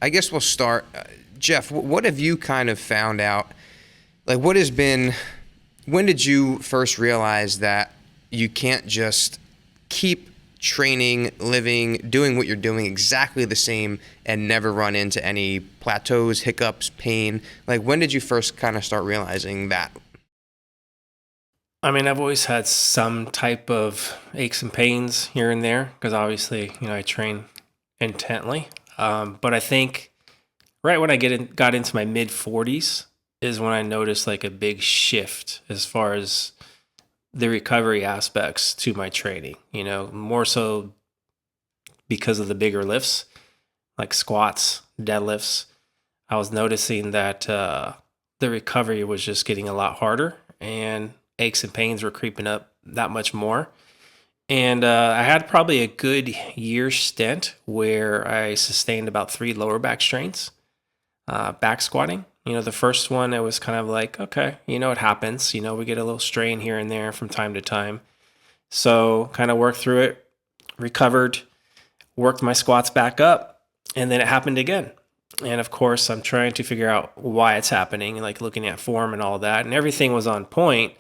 I guess we'll start. Jeff, what have you kind of found out? Like, what has been, when did you first realize that you can't just keep training, living, doing what you're doing exactly the same and never run into any plateaus, hiccups, pain? Like, when did you first kind of start realizing that? I mean, I've always had some type of aches and pains here and there because obviously, I train intently. But I think right when got into my mid 40s is when I noticed like a big shift as far as the recovery aspects to my training, more so because of the bigger lifts like squats, deadlifts. I was noticing that the recovery was just getting a lot harder and aches and pains were creeping up that much more. And I had probably a good year stint where I sustained about 3 lower back strains, back squatting. The first one, it was kind of like, okay, it happens. We get a little strain here and there from time to time. So kind of worked through it, recovered, worked my squats back up, and then it happened again. And of course, I'm trying to figure out why it's happening, like looking at form and all that. And everything was on point.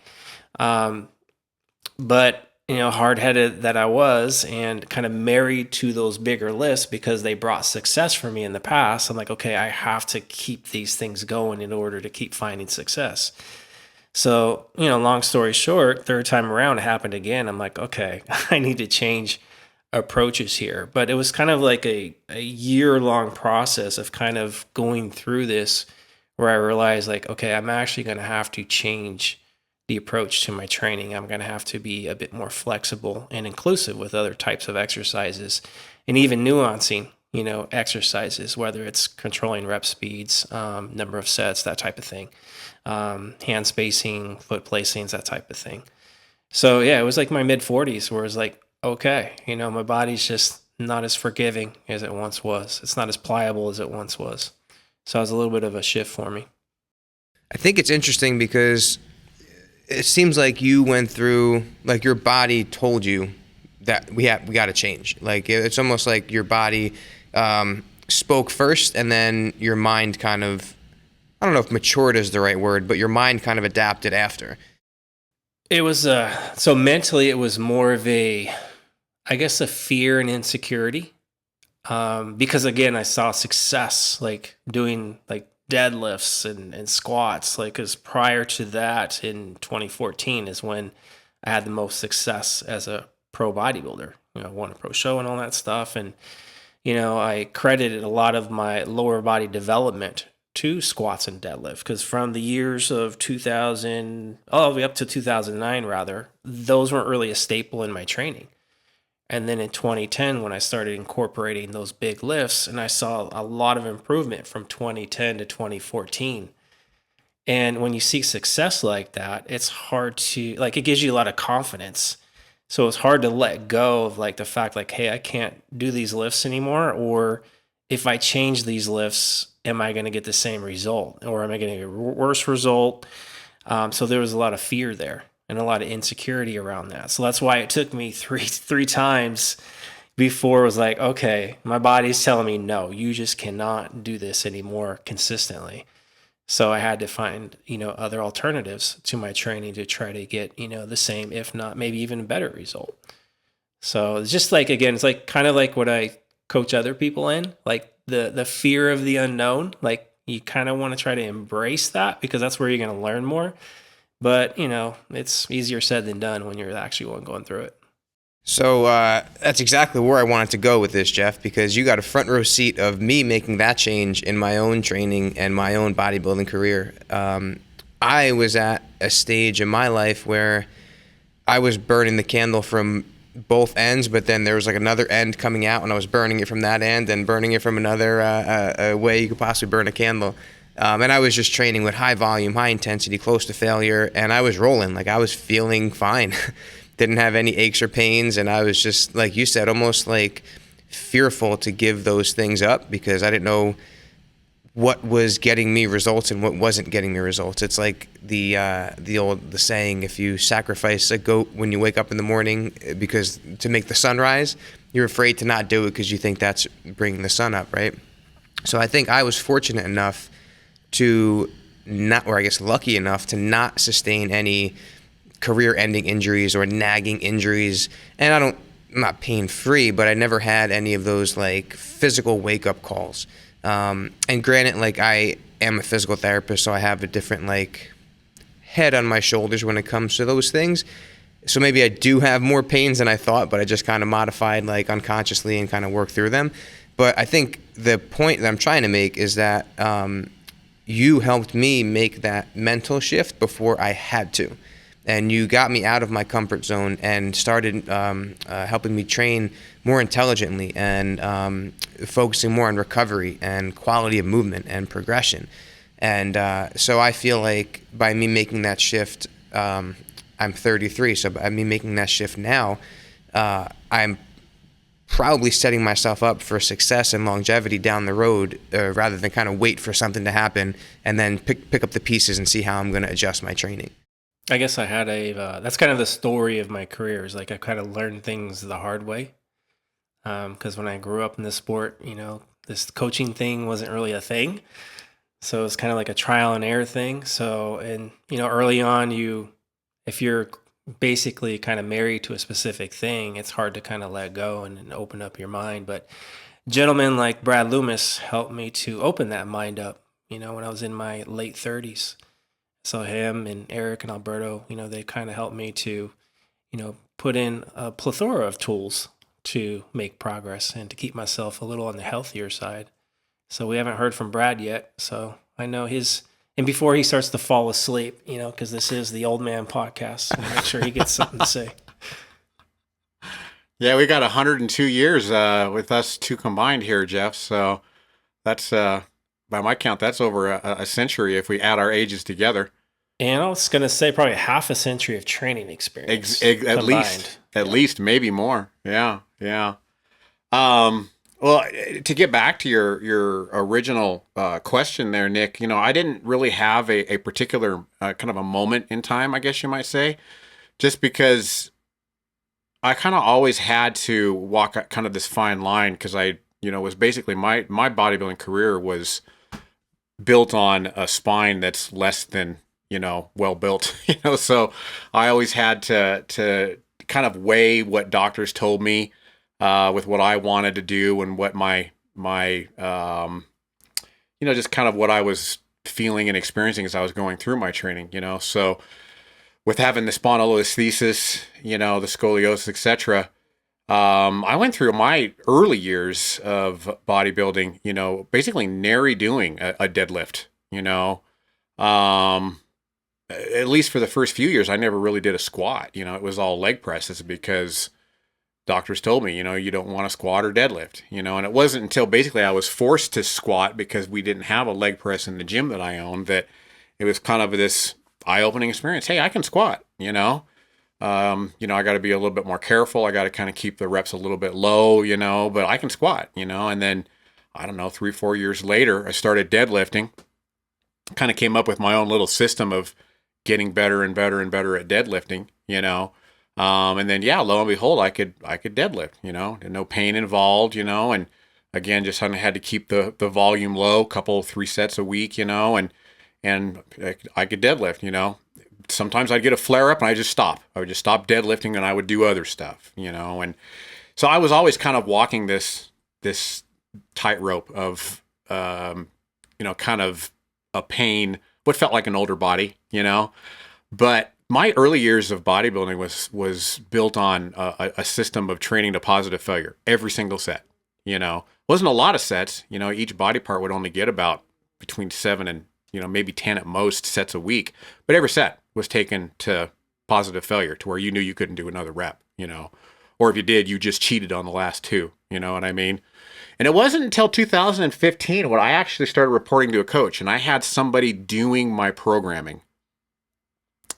But hard-headed that I was and kind of married to those bigger lifts because they brought success for me in the past. I'm like, okay, I have to keep these things going in order to keep finding success. So, long story short, third time around, it happened again. I'm like, okay, I need to change approaches here. But it was kind of like a year-long process of kind of going through this where I realized like, okay, I'm actually going to have to change the approach to my training. I'm going to have to be a bit more flexible and inclusive with other types of exercises and even nuancing, exercises, whether it's controlling rep speeds, number of sets, that type of thing, hand spacing, foot placings, that type of thing. So yeah, it was like my mid 40s where it was like, okay, my body's just not as forgiving as it once was. It's not as pliable as it once was. So it was a little bit of a shift for me. I think it's interesting because it seems like you went through, like your body told you that we got to change. Like it's almost like your body spoke first, and then your mind kind of, I don't know if matured is the right word, but your mind kind of adapted after. It was so mentally, it was more of I guess, a fear and insecurity. Because again, I saw success, like doing like deadlifts and squats, like, because prior to that in 2014 is when I had the most success as a pro bodybuilder. Won a pro show and all that stuff. And, I credited a lot of my lower body development to squats and deadlift because from the years of 2000, all the way up to 2009, rather, those weren't really a staple in my training. And then in 2010, when I started incorporating those big lifts, and I saw a lot of improvement from 2010 to 2014. And when you see success like that, it's hard to, like, it gives you a lot of confidence. So it's hard to let go of like the fact like, hey, I can't do these lifts anymore. Or if I change these lifts, am I going to get the same result? Or am I going to get a worse result? So there was a lot of fear there and a lot of insecurity around that. So that's why it took me three times before it was like, okay, my body's telling me, no, you just cannot do this anymore consistently. So I had to find, other alternatives to my training to try to get, the same, if not maybe even a better result. So it's just like, again, it's like kind of like what I coach other people in, like the fear of the unknown. Like you kind of want to try to embrace that because that's where you're going to learn more. But, it's easier said than done when you're actually going through it. So that's exactly where I wanted to go with this, Jeff, because you got a front row seat of me making that change in my own training and my own bodybuilding career. I was at a stage in my life where I was burning the candle from both ends, but then there was like another end coming out, and I was burning it from that end and burning it from another way you could possibly burn a candle. And I was just training with high volume, high intensity, close to failure, and I was rolling. Like I was feeling fine. Didn't have any aches or pains, and I was just, like you said, almost like fearful to give those things up because I didn't know what was getting me results and what wasn't getting me results. It's like the saying, if you sacrifice a goat when you wake up in the morning because to make the sun rise, you're afraid to not do it because you think that's bringing the sun up, right? So I think I was fortunate enough to not, or I guess lucky enough to not sustain any career-ending injuries or nagging injuries. And I'm not pain-free, but I never had any of those like physical wake-up calls. And granted, like I am a physical therapist, so I have a different like head on my shoulders when it comes to those things. So maybe I do have more pains than I thought, but I just kind of modified like unconsciously and kind of worked through them. But I think the point that I'm trying to make is that you helped me make that mental shift before I had to. And you got me out of my comfort zone and started helping me train more intelligently and focusing more on recovery and quality of movement and progression. And so I feel like by me making that shift, I'm 33, so by me making that shift now, I'm probably setting myself up for success and longevity down the road, rather than kind of wait for something to happen and then pick up the pieces and see how I'm going to adjust my training. I guess I had that's kind of the story of my career, is like I kind of learned things the hard way. Because when I grew up in the sport, this coaching thing wasn't really a thing. So it's kind of like a trial and error thing. So, and, early on, if you're basically kind of married to a specific thing, it's hard to kind of let go and open up your mind. But gentlemen like Brad Loomis helped me to open that mind up, when I was in my late 30s. So him and Eric and Alberto, they kind of helped me to, put in a plethora of tools to make progress and to keep myself a little on the healthier side. So we haven't heard from Brad yet. So I know and before he starts to fall asleep, because this is the old man podcast, so make sure he gets something to say. Yeah, we got 102 years with us two combined here, Jeff. So that's, by my count, that's over a century if we add our ages together. And I was going to say probably half a century of training experience. At least, maybe more. Yeah. Well, to get back to your original question there, Nick, I didn't really have a particular kind of a moment in time, I guess you might say, just because I kind of always had to walk kind of this fine line, because I, was basically my bodybuilding career was built on a spine that's less than, well built, so I always had to kind of weigh what doctors told me with what I wanted to do and what my just kind of what I was feeling and experiencing as I was going through my training, so with having the spondylolisthesis, the scoliosis, etc. I went through my early years of bodybuilding, basically nary doing a deadlift, at least for the first few years, I never really did a squat. It was all leg presses because doctors told me, you don't want to squat or deadlift, and it wasn't until basically I was forced to squat because we didn't have a leg press in the gym that I owned that it was kind of this eye-opening experience. Hey, I can squat, I got to be a little bit more careful. I got to kind of keep the reps a little bit low, but I can squat, and then I don't know, 3-4 years later, I started deadlifting, kind of came up with my own little system of getting better and better and better at deadlifting, and then, lo and behold, I could deadlift, no pain involved, and again, just kind of had to keep the volume low, 3 sets a week, and I could deadlift, Sometimes I'd get a flare up and I just stop. I would just stop deadlifting and I would do other stuff, and so I was always kind of walking this tightrope of, kind of a pain, what felt like an older body, but my early years of bodybuilding was built on a system of training to positive failure every single set. Wasn't a lot of sets. Each body part would only get about between 7 and maybe 10 at most sets a week, but every set was taken to positive failure, to where you knew you couldn't do another rep. Or if you did, you just cheated on the last 2. You know what I mean? And it wasn't until 2015 when I actually started reporting to a coach, and I had somebody doing my programming,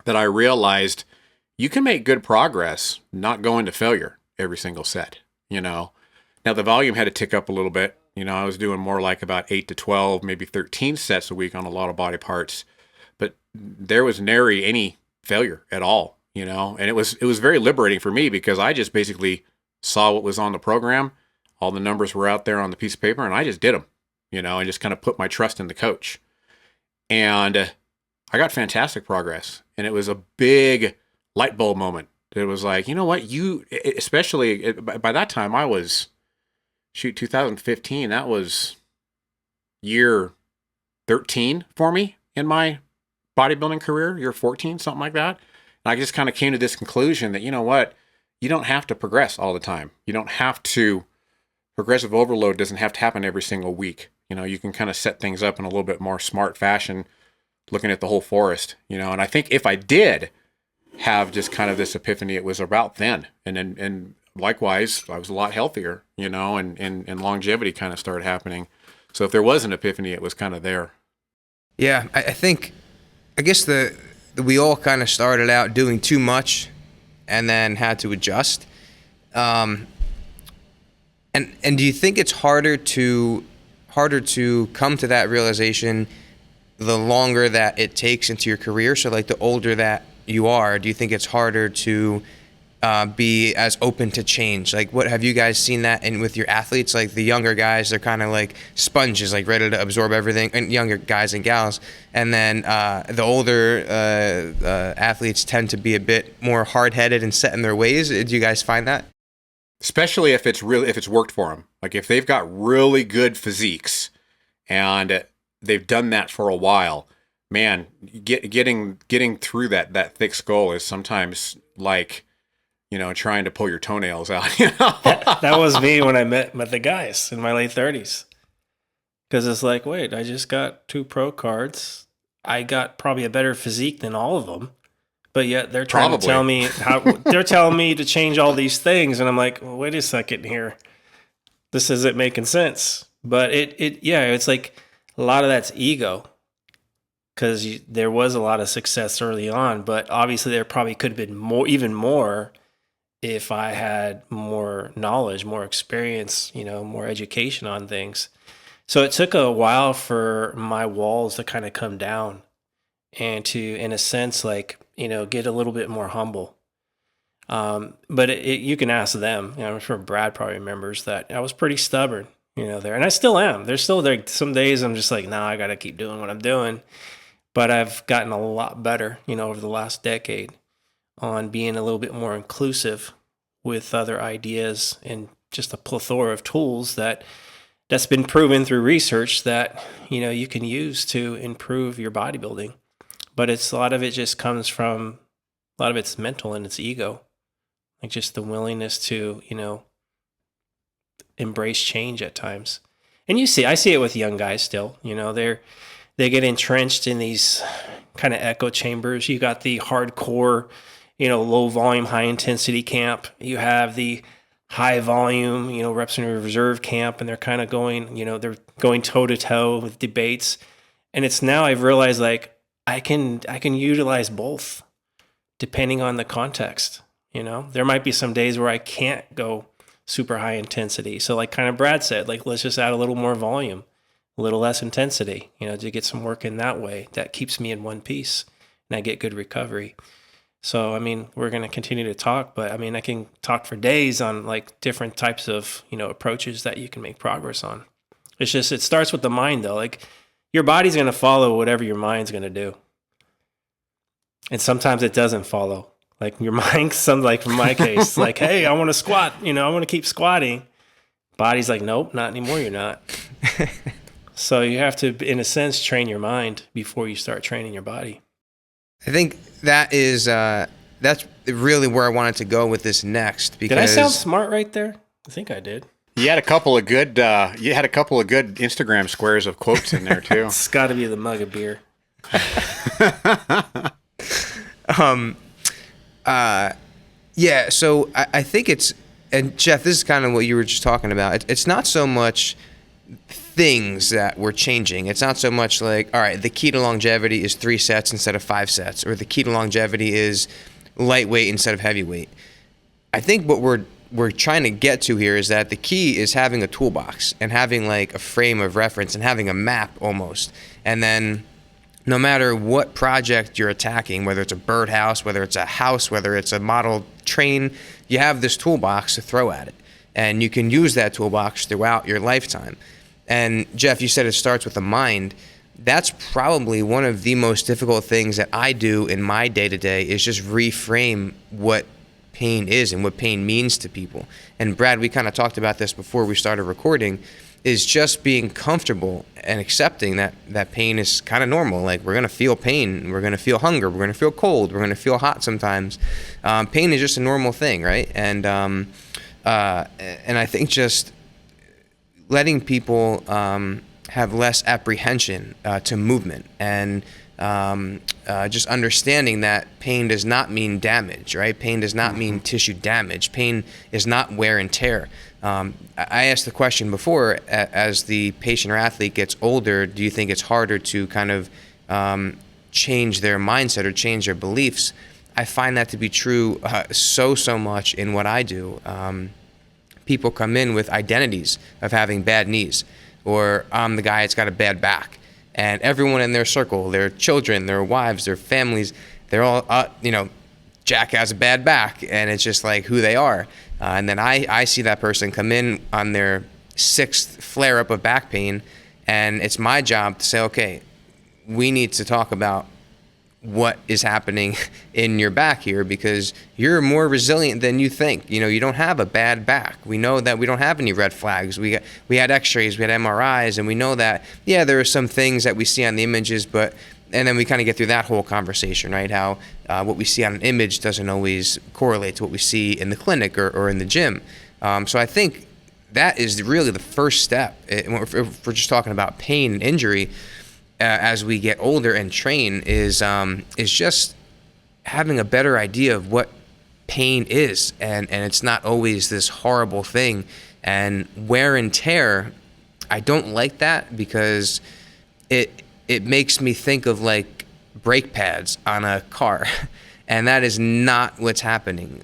that I realized you can make good progress not going to failure every single set, Now the volume had to tick up a little bit. I was doing more like about 8 to 12, maybe 13 sets a week on a lot of body parts, but there was nary any failure at all, and it was very liberating for me, because I just basically saw what was on the program. All the numbers were out there on the piece of paper, and I just did them, and just kind of put my trust in the coach. And I got fantastic progress. And it was a big light bulb moment. It was like, you know what, especially by that time I was, 2015, that was year 13 for me in my bodybuilding career, year 14, something like that. And I just kind of came to this conclusion that, you know what, you don't have to progress all the time. You don't have to, progressive overload doesn't have to happen every single week. You can kind of set things up in a little bit more smart fashion, looking at the whole forest, and I think if I did have just kind of this epiphany, it was about then. And likewise, I was a lot healthier, and longevity kind of started happening. So if there was an epiphany, it was kind of there. Yeah, I guess we all kind of started out doing too much and then had to adjust. And do you think it's harder to come to that realization the longer that it takes into your career? So like the older that you are, do you think it's harder to be as open to change? Like, what have you guys seen that in with your athletes? Like the younger guys, they're kind of like sponges, like ready to absorb everything, and younger guys and gals. And then the older athletes tend to be a bit more hard-headed and set in their ways. Do you guys find that? Especially if it's worked for them. Like if they've got really good physiques and they've done that for a while, man, getting through that thick skull is sometimes like, trying to pull your toenails out. That was me when I met the guys in my late 30s. Because it's like, wait, I just got 2 pro cards. I got probably a better physique than all of them. But yet they're trying to tell me they're telling me to change all these things. And I'm like, well, wait a second here. This isn't making sense. But it's like a lot of that's ego. Because there was a lot of success early on. But obviously there probably could have been even more if I had more knowledge, more experience, more education on things. So it took a while for my walls to kind of come down and to, in a sense, like, get a little bit more humble. But you can ask them. I'm sure Brad probably remembers that I was pretty stubborn, there. And I still am. There's still like some days I'm just like, nah, I got to keep doing what I'm doing. But I've gotten a lot better, over the last decade on being a little bit more inclusive with other ideas and just a plethora of tools that's been proven through research that, you can use to improve your bodybuilding. But a lot of it just comes from, a lot of it's mental and it's ego. Like just the willingness to, embrace change at times. And I see it with young guys still, they get entrenched in these kind of echo chambers. You got the hardcore, low volume, high intensity camp. You have the high volume, reps in reserve camp, and they're kind of going, they're going toe to toe with debates. And it's now I've realized like I can utilize both depending on the context. There might be some days where I can't go super high intensity. So like kind of Brad said, like, let's just add a little more volume, a little less intensity, to get some work in that way. That keeps me in one piece and I get good recovery. So, we're going to continue to talk, but I can talk for days on like different types of, approaches that you can make progress on. It's just, it starts with the mind though. Like your body's going to follow whatever your mind's going to do. And sometimes it doesn't follow. Like your mind, like in my case, like, hey, I want to squat, I want to keep squatting. Body's like, nope, not anymore. You're not. So you have to, in a sense, train your mind before you start training your body. I think that's really where I wanted to go with this next. Because did I sound smart right there? I think I did. You had a couple of good Instagram squares of quotes in there too. It's got to be the mug of beer. Yeah. So I think it's, and Jeff, this is kind of what you were just talking about. It's not so much things that we're changing. It's not so much like, all right, the key to longevity is 3 sets instead of 5 sets, or the key to longevity is lightweight instead of heavyweight. I think what we're trying to get to here is that the key is having a toolbox and having like a frame of reference and having a map almost. And then no matter what project you're attacking, whether it's a birdhouse, whether it's a house, whether it's a model train, you have this toolbox to throw at it. And you can use that toolbox throughout your lifetime. And Jeff, you said it starts with the mind. That's probably one of the most difficult things that I do in my day-to-day is just reframe what pain is and what pain means to people. And Brad, we kind of talked about this before we started recording, is just being comfortable and accepting that pain is kind of normal. Like, we're going to feel pain. We're going to feel hunger. We're going to feel cold. We're going to feel hot sometimes. Pain is just a normal thing, right? And I think just letting people have less apprehension to movement, and just understanding that pain does not mean damage, right? Pain does not mean tissue damage. Pain is not wear and tear. I asked the question before, as the patient or athlete gets older, do you think it's harder to kind of change their mindset or change their beliefs? I find that to be true so much in what I do. People come in with identities of having bad knees, or I'm the guy that's got a bad back. And everyone in their circle, their children, their wives, their families, they're all, Jack has a bad back, and it's just like who they are. And then I see that person come in on their 6th flare-up of back pain, and it's my job to say, okay, we need to talk about what is happening in your back here, because you're more resilient than you think. You don't have a bad back. We know that we don't have any red flags. We had x-rays, we had MRIs, and we know that, yeah, there are some things that we see on the images, and then we kind of get through that whole conversation, right? How what we see on an image doesn't always correlate to what we see in the clinic or in the gym. So I think that is really the first step. If we're just talking about pain and injury, as we get older and train, is just having a better idea of what pain is, and it's not always this horrible thing. And wear and tear, I don't like that, because it makes me think of like brake pads on a car, and that is not what's happening.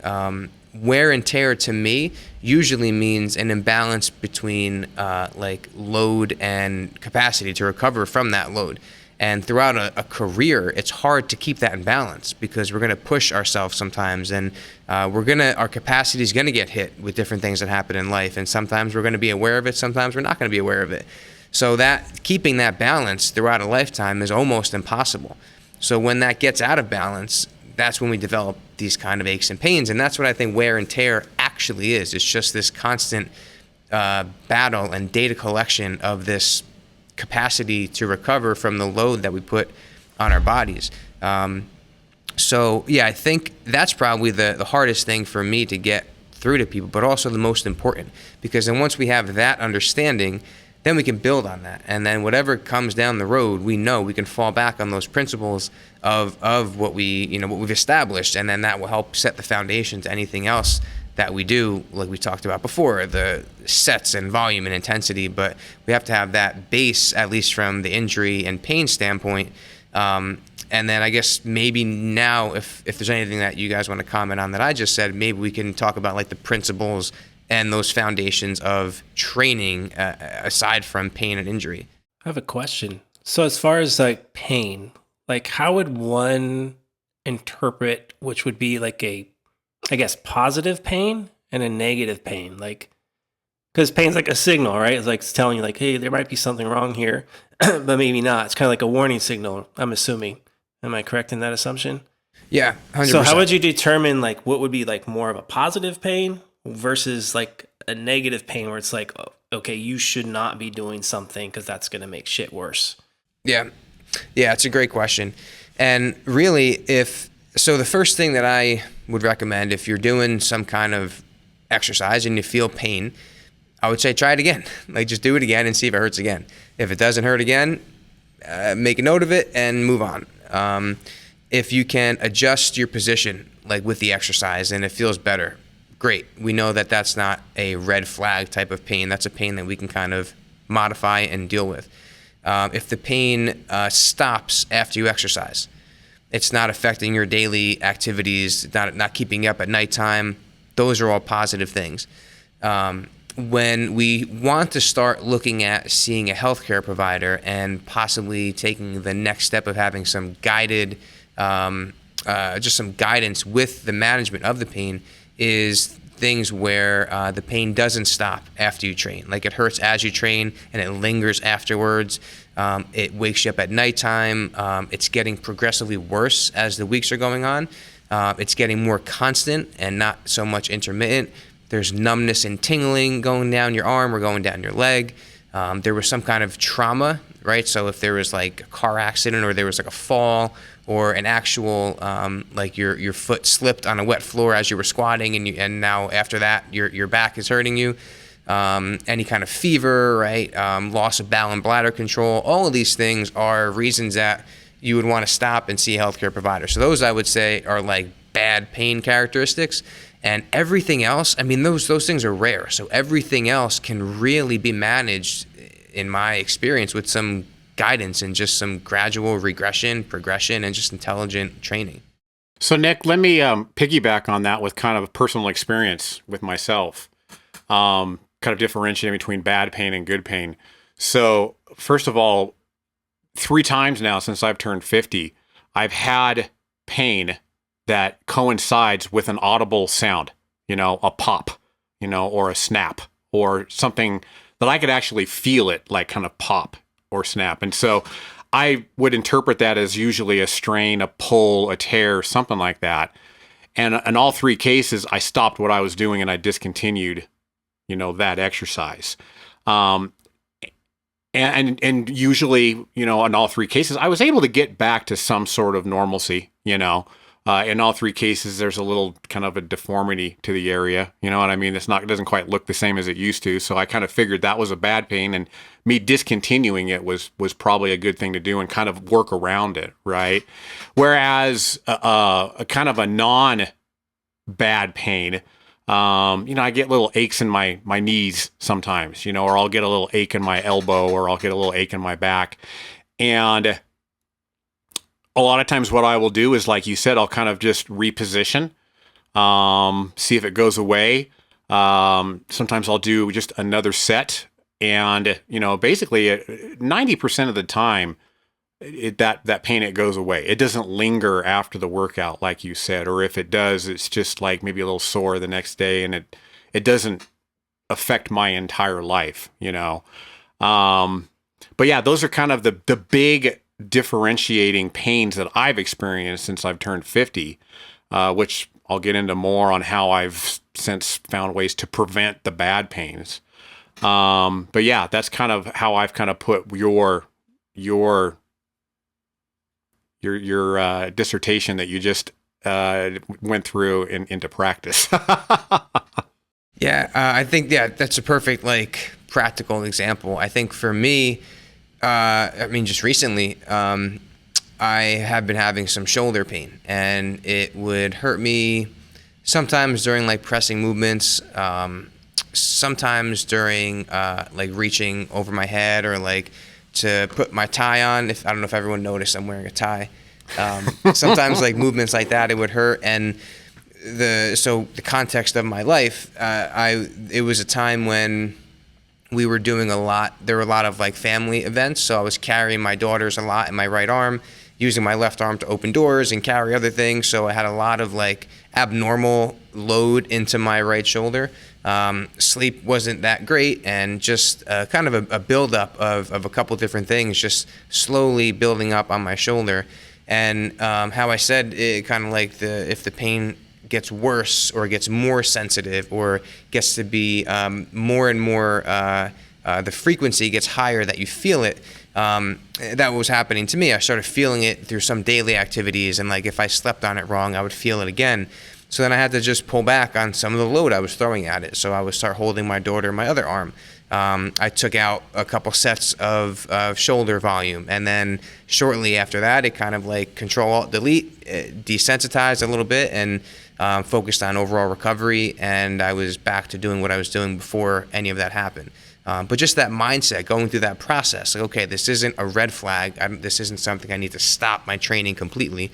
Wear and tear to me usually means an imbalance between like load and capacity to recover from that load. And throughout a career, it's hard to keep that in balance, because we're going to push ourselves sometimes, and our capacity is going to get hit with different things that happen in life. And sometimes we're going to be aware of it, sometimes we're not going to be aware of it. So that keeping that balance throughout a lifetime is almost impossible. So when that gets out of balance, that's when we develop these kind of aches and pains. And that's what I think wear and tear actually is. It's just this constant battle and data collection of this capacity to recover from the load that we put on our bodies. So yeah, I think that's probably the hardest thing for me to get through to people, but also the most important, because then once we have that understanding, then we can build on that. And then whatever comes down the road, we know we can fall back on those principles of what we've established. And then that will help set the foundation to anything else that we do, like we talked about before, the sets and volume and intensity. But we have to have that base, at least from the injury and pain standpoint. And then I guess maybe now, if there's anything that you guys want to comment on that I just said, maybe we can talk about like the principles and those foundations of training aside from pain and injury. I have a question. So as far as like pain, like how would one interpret which would be like a, I guess, positive pain and a negative pain? Like, because pain's like a signal, right? It's like it's telling you like, hey, there might be something wrong here, but maybe not. It's kind of like a warning signal, I'm assuming. Am I correct in that assumption? Yeah, 100%. So how would you determine like what would be like more of a positive pain versus like a negative pain where it's like, oh, okay, you should not be doing something because that's going to make shit worse? Yeah, it's a great question. And really, the first thing that I would recommend, if you're doing some kind of exercise and you feel pain, I would say try it again. Like, just do it again and see if it hurts again. If it doesn't hurt again, make a note of it and move on. If you can adjust your position, like with the exercise, and it feels better, great. We know that that's not a red flag type of pain. That's a pain that we can kind of modify and deal with. If the pain stops after you exercise, it's not affecting your daily activities, not keeping you up at nighttime, those are all positive things. When we want to start looking at seeing a healthcare provider and possibly taking the next step of having some guided, just some guidance with the management of the pain, is things where the pain doesn't stop after you train. Like it hurts as you train and it lingers afterwards. It wakes you up at nighttime. It's getting progressively worse as the weeks are going on. It's getting more constant and not so much intermittent. There's numbness and tingling going down your arm or going down your leg. There was some kind of trauma, right? So if there was like a car accident or there was like a fall or an actual, like your foot slipped on a wet floor as you were squatting and now after that your back is hurting you. Any kind of fever, right? Loss of bowel and bladder control. All of these things are reasons that you would want to stop and see a healthcare provider. So those I would say are like bad pain characteristics. And everything else, I mean, those things are rare. So everything else can really be managed, in my experience, with some guidance and just some gradual regression, progression, and just intelligent training. So Nick, let me piggyback on that with kind of a personal experience with myself. Kind of differentiating between bad pain and good pain. So first of all, 3 times now since I've turned 50, I've had pain that coincides with an audible sound, a pop, or a snap or something that I could actually feel it like kind of pop or snap. And so I would interpret that as usually a strain, a pull, a tear, something like that. And in all 3 cases, I stopped what I was doing and I discontinued that exercise. And usually, in all 3 cases, I was able to get back to some sort of normalcy, in all 3 cases, there's a little kind of a deformity to the area. You know what I mean? It doesn't quite look the same as it used to. So I kind of figured that was a bad pain, and me discontinuing it was probably a good thing to do and kind of work around it, right? Whereas a kind of a non-bad pain, I get little aches in my knees sometimes, or I'll get a little ache in my elbow, or I'll get a little ache in my back. And a lot of times what I will do is, like you said, I'll kind of just reposition, see if it goes away. Sometimes I'll do just another set. And, basically 90% of the time, that pain, it goes away. It doesn't linger after the workout, like you said, or if it does, it's just like maybe a little sore the next day, and it doesn't affect my entire life, But yeah, those are kind of the big differentiating pains that I've experienced since I've turned 50, which I'll get into more on how I've since found ways to prevent the bad pains. But yeah, that's kind of how I've kind of put your dissertation that you just went through into practice. Yeah, I think that's a perfect practical example. I think for me, just recently, I have been having some shoulder pain, and it would hurt me sometimes during pressing movements, sometimes during reaching over my head or to put my tie on. I don't know if everyone noticed I'm wearing a tie. Sometimes movements like that, it would hurt. And the context of my life, it was a time when we were doing a lot. There were a lot of family events, so I was carrying my daughters a lot in my right arm, using my left arm to open doors and carry other things. So I had a lot of abnormal load into my right shoulder. Sleep wasn't that great, and just kind of a buildup of a couple different things, just slowly building up on my shoulder. And how I said it, kind of if the pain gets worse or gets more sensitive or gets to be more and more, the frequency gets higher that you feel it. That was happening to me. I started feeling it through some daily activities, and if I slept on it wrong, I would feel it again. So then I had to just pull back on some of the load I was throwing at it. So I would start holding my daughter in my other arm. I took out a couple sets of shoulder volume, and then shortly after that, it kind of Control-Alt-Delete, desensitized a little bit, and focused on overall recovery, and I was back to doing what I was doing before any of that happened. But just that mindset, going through that process, okay, this isn't a red flag. This isn't something I need to stop my training completely.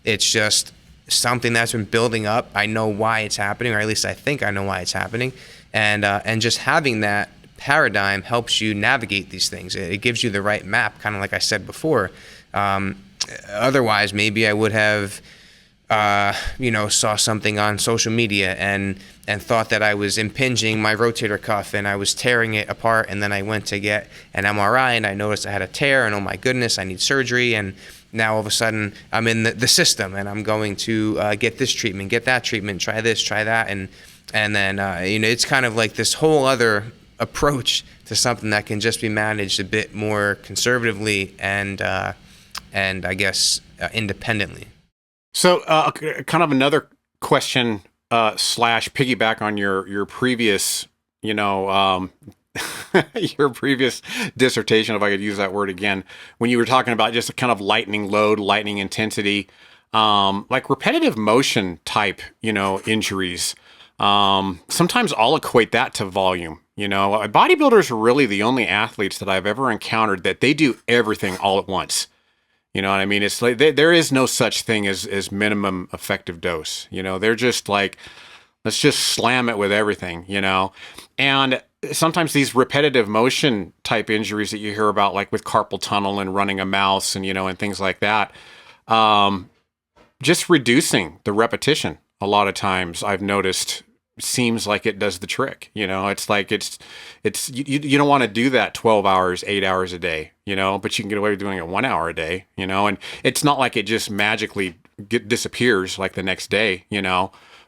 It's just something that's been building up. I know why it's happening, or at least I think I know why it's happening. And just having that paradigm helps you navigate these things. It gives you the right map, kind of like I said before. Otherwise, maybe I would have, saw something on social media and and thought that I was impinging my rotator cuff and I was tearing it apart. And then I went to get an MRI and I noticed I had a tear, and oh my goodness, I need surgery. And now all of a sudden I'm in the system and I'm going to get this treatment, get that treatment, try this, try that. And then, it's kind of like this whole other approach to something that can just be managed a bit more conservatively and I guess independently. So kind of another question slash piggyback on your previous, your previous dissertation, if I could use that word again, when you were talking about just a kind of lightning load, lightning intensity, like repetitive motion type, injuries. Sometimes I'll equate that to volume. Bodybuilders are really the only athletes that I've ever encountered that they do everything all at once. You know what I mean? It's like there is no such thing as minimum effective dose. They're just like, let's just slam it with everything, And sometimes these repetitive motion type injuries that you hear about, like with carpal tunnel and running a mouse and, and things like that, just reducing the repetition a lot of times I've noticed seems like it does the trick. It's like you don't want to do that 12 hours, 8 hours a day, but you can get away with doing it 1 hour a day, and it's not like it just magically disappears like the next day,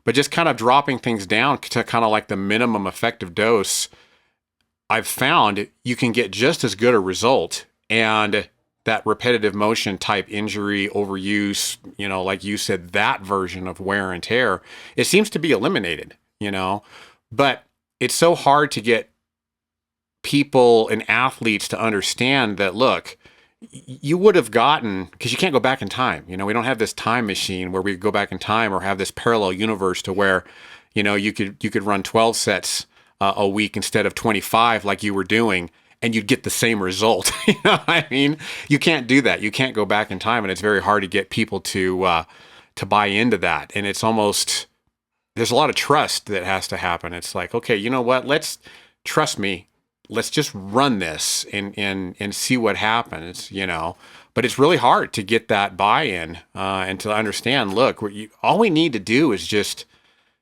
but just kind of dropping things down to kind of like the minimum effective dose. I've found you can get just as good a result, and that repetitive motion type injury, overuse, like you said, that version of wear and tear, it seems to be eliminated. But it's so hard to get people and athletes to understand that, look, you would have gotten, because you can't go back in time. We don't have this time machine where we go back in time or have this parallel universe to where, you could run 12 sets a week instead of 25 like you were doing, and you'd get the same result. You can't do that. You can't go back in time, and it's very hard to get people to buy into that. And it's almost, there's a lot of trust that has to happen. It's like, okay, you know what? Let's trust me. Let's just run this and see what happens, But it's really hard to get that buy-in and to understand, look, all we need to do is just,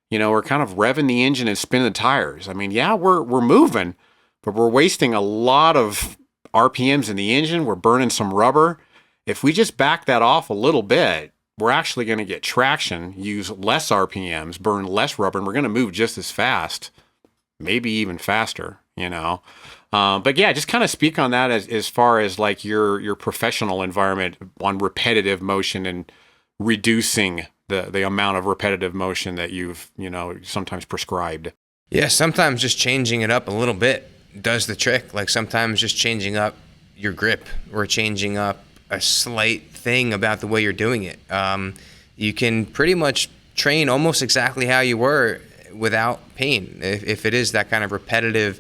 we're kind of revving the engine and spinning the tires. Yeah, we're moving, but we're wasting a lot of RPMs in the engine. We're burning some rubber. If we just back that off a little bit, we're actually going to get traction, use less RPMs, burn less rubber, and we're going to move just as fast, maybe even faster, But yeah, just kind of speak on that as far as like your professional environment on repetitive motion and reducing the amount of repetitive motion that you've, sometimes prescribed. Yeah, sometimes just changing it up a little bit does the trick. Like sometimes just changing up your grip or changing up a slight thing about the way you're doing it. You can pretty much train almost exactly how you were without pain. If it is that kind of repetitive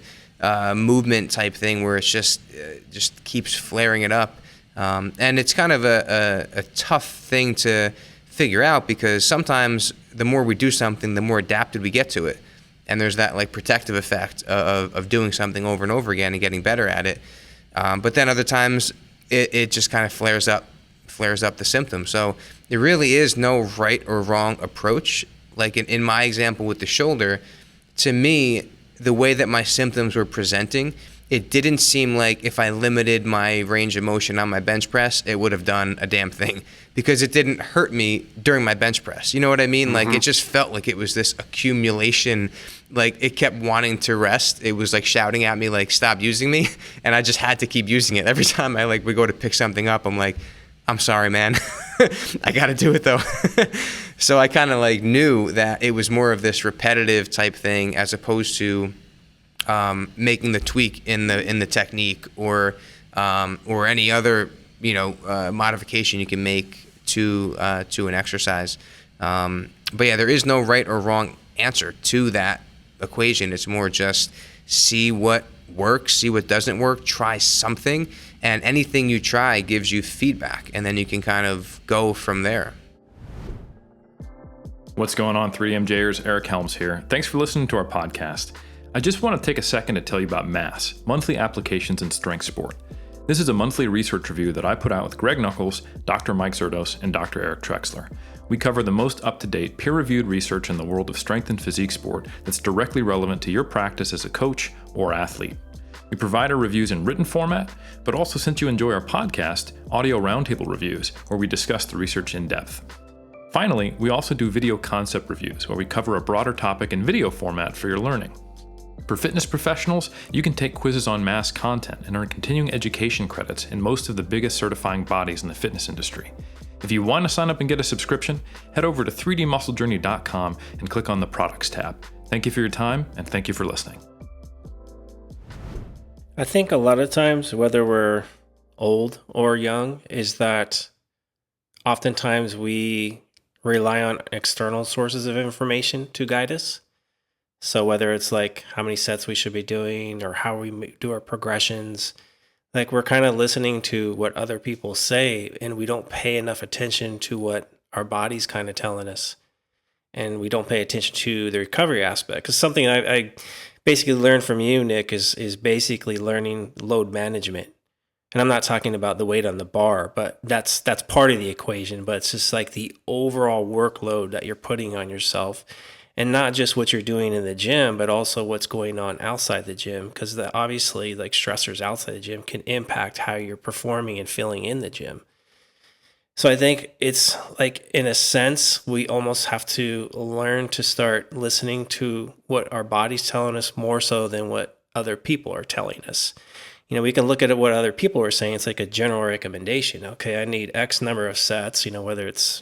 movement type thing where it's just keeps flaring it up. And it's kind of a tough thing to figure out because sometimes the more we do something, the more adapted we get to it. And there's that like protective effect of doing something over and over again and getting better at it. But then other times it just kind of flares up the symptoms. So there really is no right or wrong approach. Like in my example with the shoulder, to me, the way that my symptoms were presenting, it didn't seem like if I limited my range of motion on my bench press, it would have done a damn thing because it didn't hurt me during my bench press. You know what I mean? Mm-hmm. Like it just felt like it was this accumulation, like it kept wanting to rest. It was like shouting at me, like, stop using me. And I just had to keep using it. Every time I would go to pick something up, I'm like, I'm sorry, man. I got to do it though. So I kind of like knew that it was more of this repetitive type thing as opposed to making the tweak in the technique or any other modification you can make to an exercise. But yeah, there is no right or wrong answer to that equation. It's more just see what works, see what doesn't work, try something, and anything you try gives you feedback, and then you can kind of go from there. What's going on, 3MJers? Eric Helms here. Thanks for listening to our podcast. I just want to take a second to tell you about MASS, Monthly Applications in Strength Sport. This is a monthly research review that I put out with Greg Nuckols, Dr. Mike Zerdos, and Dr. Eric Trexler. We cover the most up-to-date, peer-reviewed research in the world of strength and physique sport that's directly relevant to your practice as a coach or athlete. We provide our reviews in written format, but also, since you enjoy our podcast, audio roundtable reviews, where we discuss the research in depth. Finally, we also do video concept reviews, where we cover a broader topic in video format for your learning. For fitness professionals, you can take quizzes on mass content and earn continuing education credits in most of the biggest certifying bodies in the fitness industry. If you want to sign up and get a subscription, head over to 3dmusclejourney.com and click on the Products tab. Thank you for your time, and thank you for listening. I think a lot of times, whether we're old or young, is that oftentimes we rely on external sources of information to guide us. So whether it's like how many sets we should be doing or how we do our progressions, like we're kind of listening to what other people say, and we don't pay enough attention to what our body's kind of telling us. And we don't pay attention to the recovery aspect. Because something I basically learned from you, Nick, is basically learning load management. And I'm not talking about the weight on the bar, but that's part of the equation. But it's just like the overall workload that you're putting on yourself, and not just what you're doing in the gym, but also what's going on outside the gym. Because obviously, like stressors outside the gym can impact how you're performing and feeling in the gym. So I think it's like, in a sense, we almost have to learn to start listening to what our body's telling us more so than what other people are telling us. You know, we can look at what other people are saying. It's like a general recommendation. Okay, I need X number of sets, whether it's,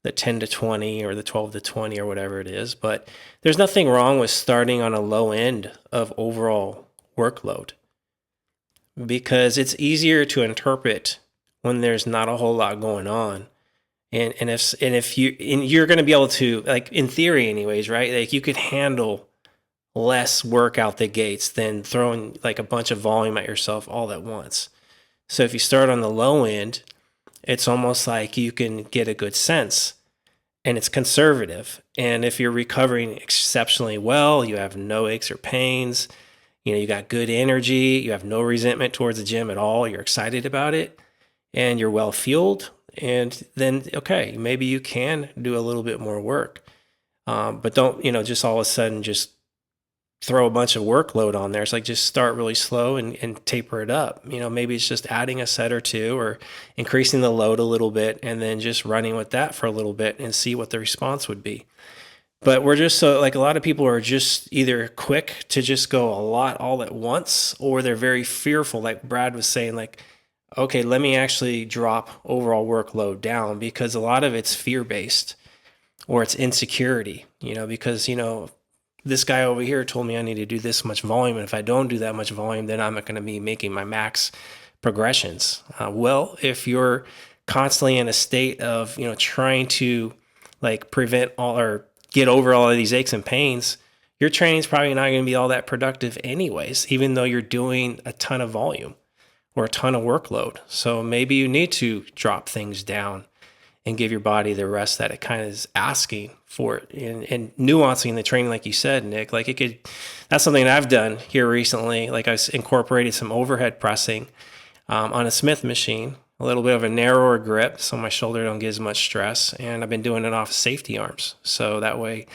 the 10 to 20 or the 12 to 20 or whatever it is. But there's nothing wrong with starting on a low end of overall workload, because it's easier to interpret when there's not a whole lot going on. And if you're going to be able to, like, in theory anyways, right? Like, you could handle less work out the gates than throwing like a bunch of volume at yourself all at once. So if you start on the low end, it's almost like you can get a good sense, and it's conservative. And if you're recovering exceptionally well, you have no aches or pains, you got good energy, you have no resentment towards the gym at all, you're excited about it, and you're well fueled, and then, okay, maybe you can do a little bit more work. But don't, just all of a sudden just throw a bunch of workload on there. It's like, just start really slow and taper it up. Maybe it's just adding a set or two or increasing the load a little bit, and then just running with that for a little bit and see what the response would be. But we're just so, like, a lot of people are just either quick to just go a lot all at once, or they're very fearful. Like Brad was saying, like, okay, let me actually drop overall workload down, because a lot of it's fear-based, or it's insecurity, because, this guy over here told me I need to do this much volume, and if I don't do that much volume, then I'm not going to be making my max progressions. Well, if you're constantly in a state of, trying to like prevent all or get over all of these aches and pains, your training's probably not going to be all that productive anyways, even though you're doing a ton of volume or a ton of workload. So maybe you need to drop things down and give your body the rest that it kind of is asking for it. And nuancing the training, like you said, Nick, like that's something that I've done here recently. Like, I incorporated some overhead pressing on a Smith machine, a little bit of a narrower grip so my shoulder don't get as much stress. And I've been doing it off safety arms. So that way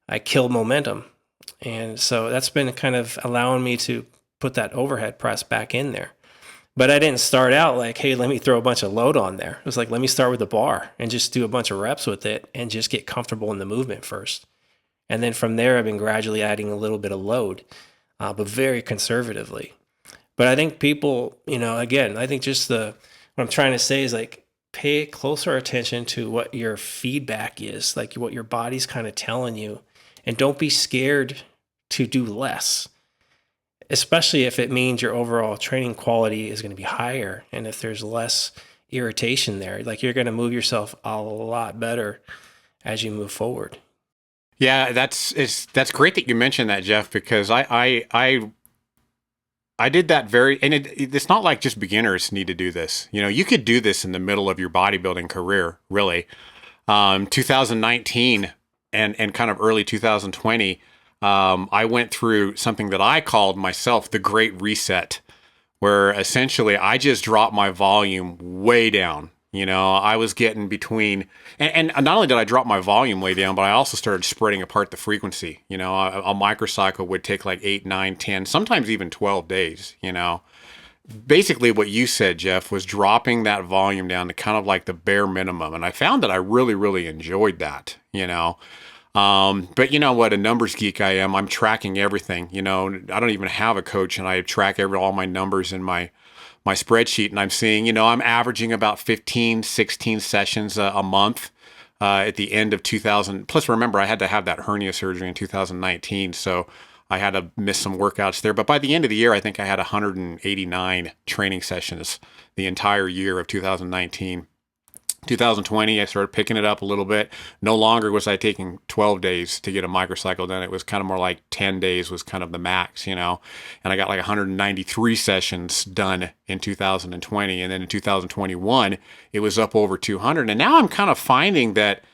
I kill momentum. And so that's been kind of allowing me to put that overhead press back in there. But I didn't start out like, hey, let me throw a bunch of load on there. It was like, let me start with the bar and just do a bunch of reps with it and just get comfortable in the movement first. And then from there, I've been gradually adding a little bit of load, but very conservatively. But I think people, again, I think just what I'm trying to say is, like, pay closer attention to what your feedback is, like what your body's kind of telling you, and don't be scared to do less. Especially if it means your overall training quality is going to be higher, and if there's less irritation there, like, you're going to move yourself a lot better as you move forward. Yeah, that's great that you mentioned that, Jeff, because I did that and it's not like just beginners need to do this. You could do this in the middle of your bodybuilding career, really. 2019 and kind of early 2020. I went through something that I called myself the Great Reset, where essentially I just dropped my volume way down. You know, I was getting between, and not only did I drop my volume way down, but I also started spreading apart the frequency. You know, a microcycle would take like 8, 9, 10, sometimes even 12 days, you know. Basically what you said, Jeff, was dropping that volume down to kind of like the bare minimum. And I found that I really, really enjoyed that, you know. But you know what, a numbers geek I am, I'm tracking everything, you know. I don't even have a coach, and I track all my numbers in my spreadsheet, and I'm seeing, you know, I'm averaging about 15, 16 sessions a month at the end of 2000. Plus, remember, I had to have that hernia surgery in 2019, so I had to miss some workouts there. But by the end of the year, I think I had 189 training sessions the entire year of 2019. 2020, I started picking it up a little bit. No longer was I taking 12 days to get a microcycle done. It was kind of more like 10 days was kind of the max, you know. And I got like 193 sessions done in 2020. And then in 2021, it was up over 200. And now I'm kind of finding that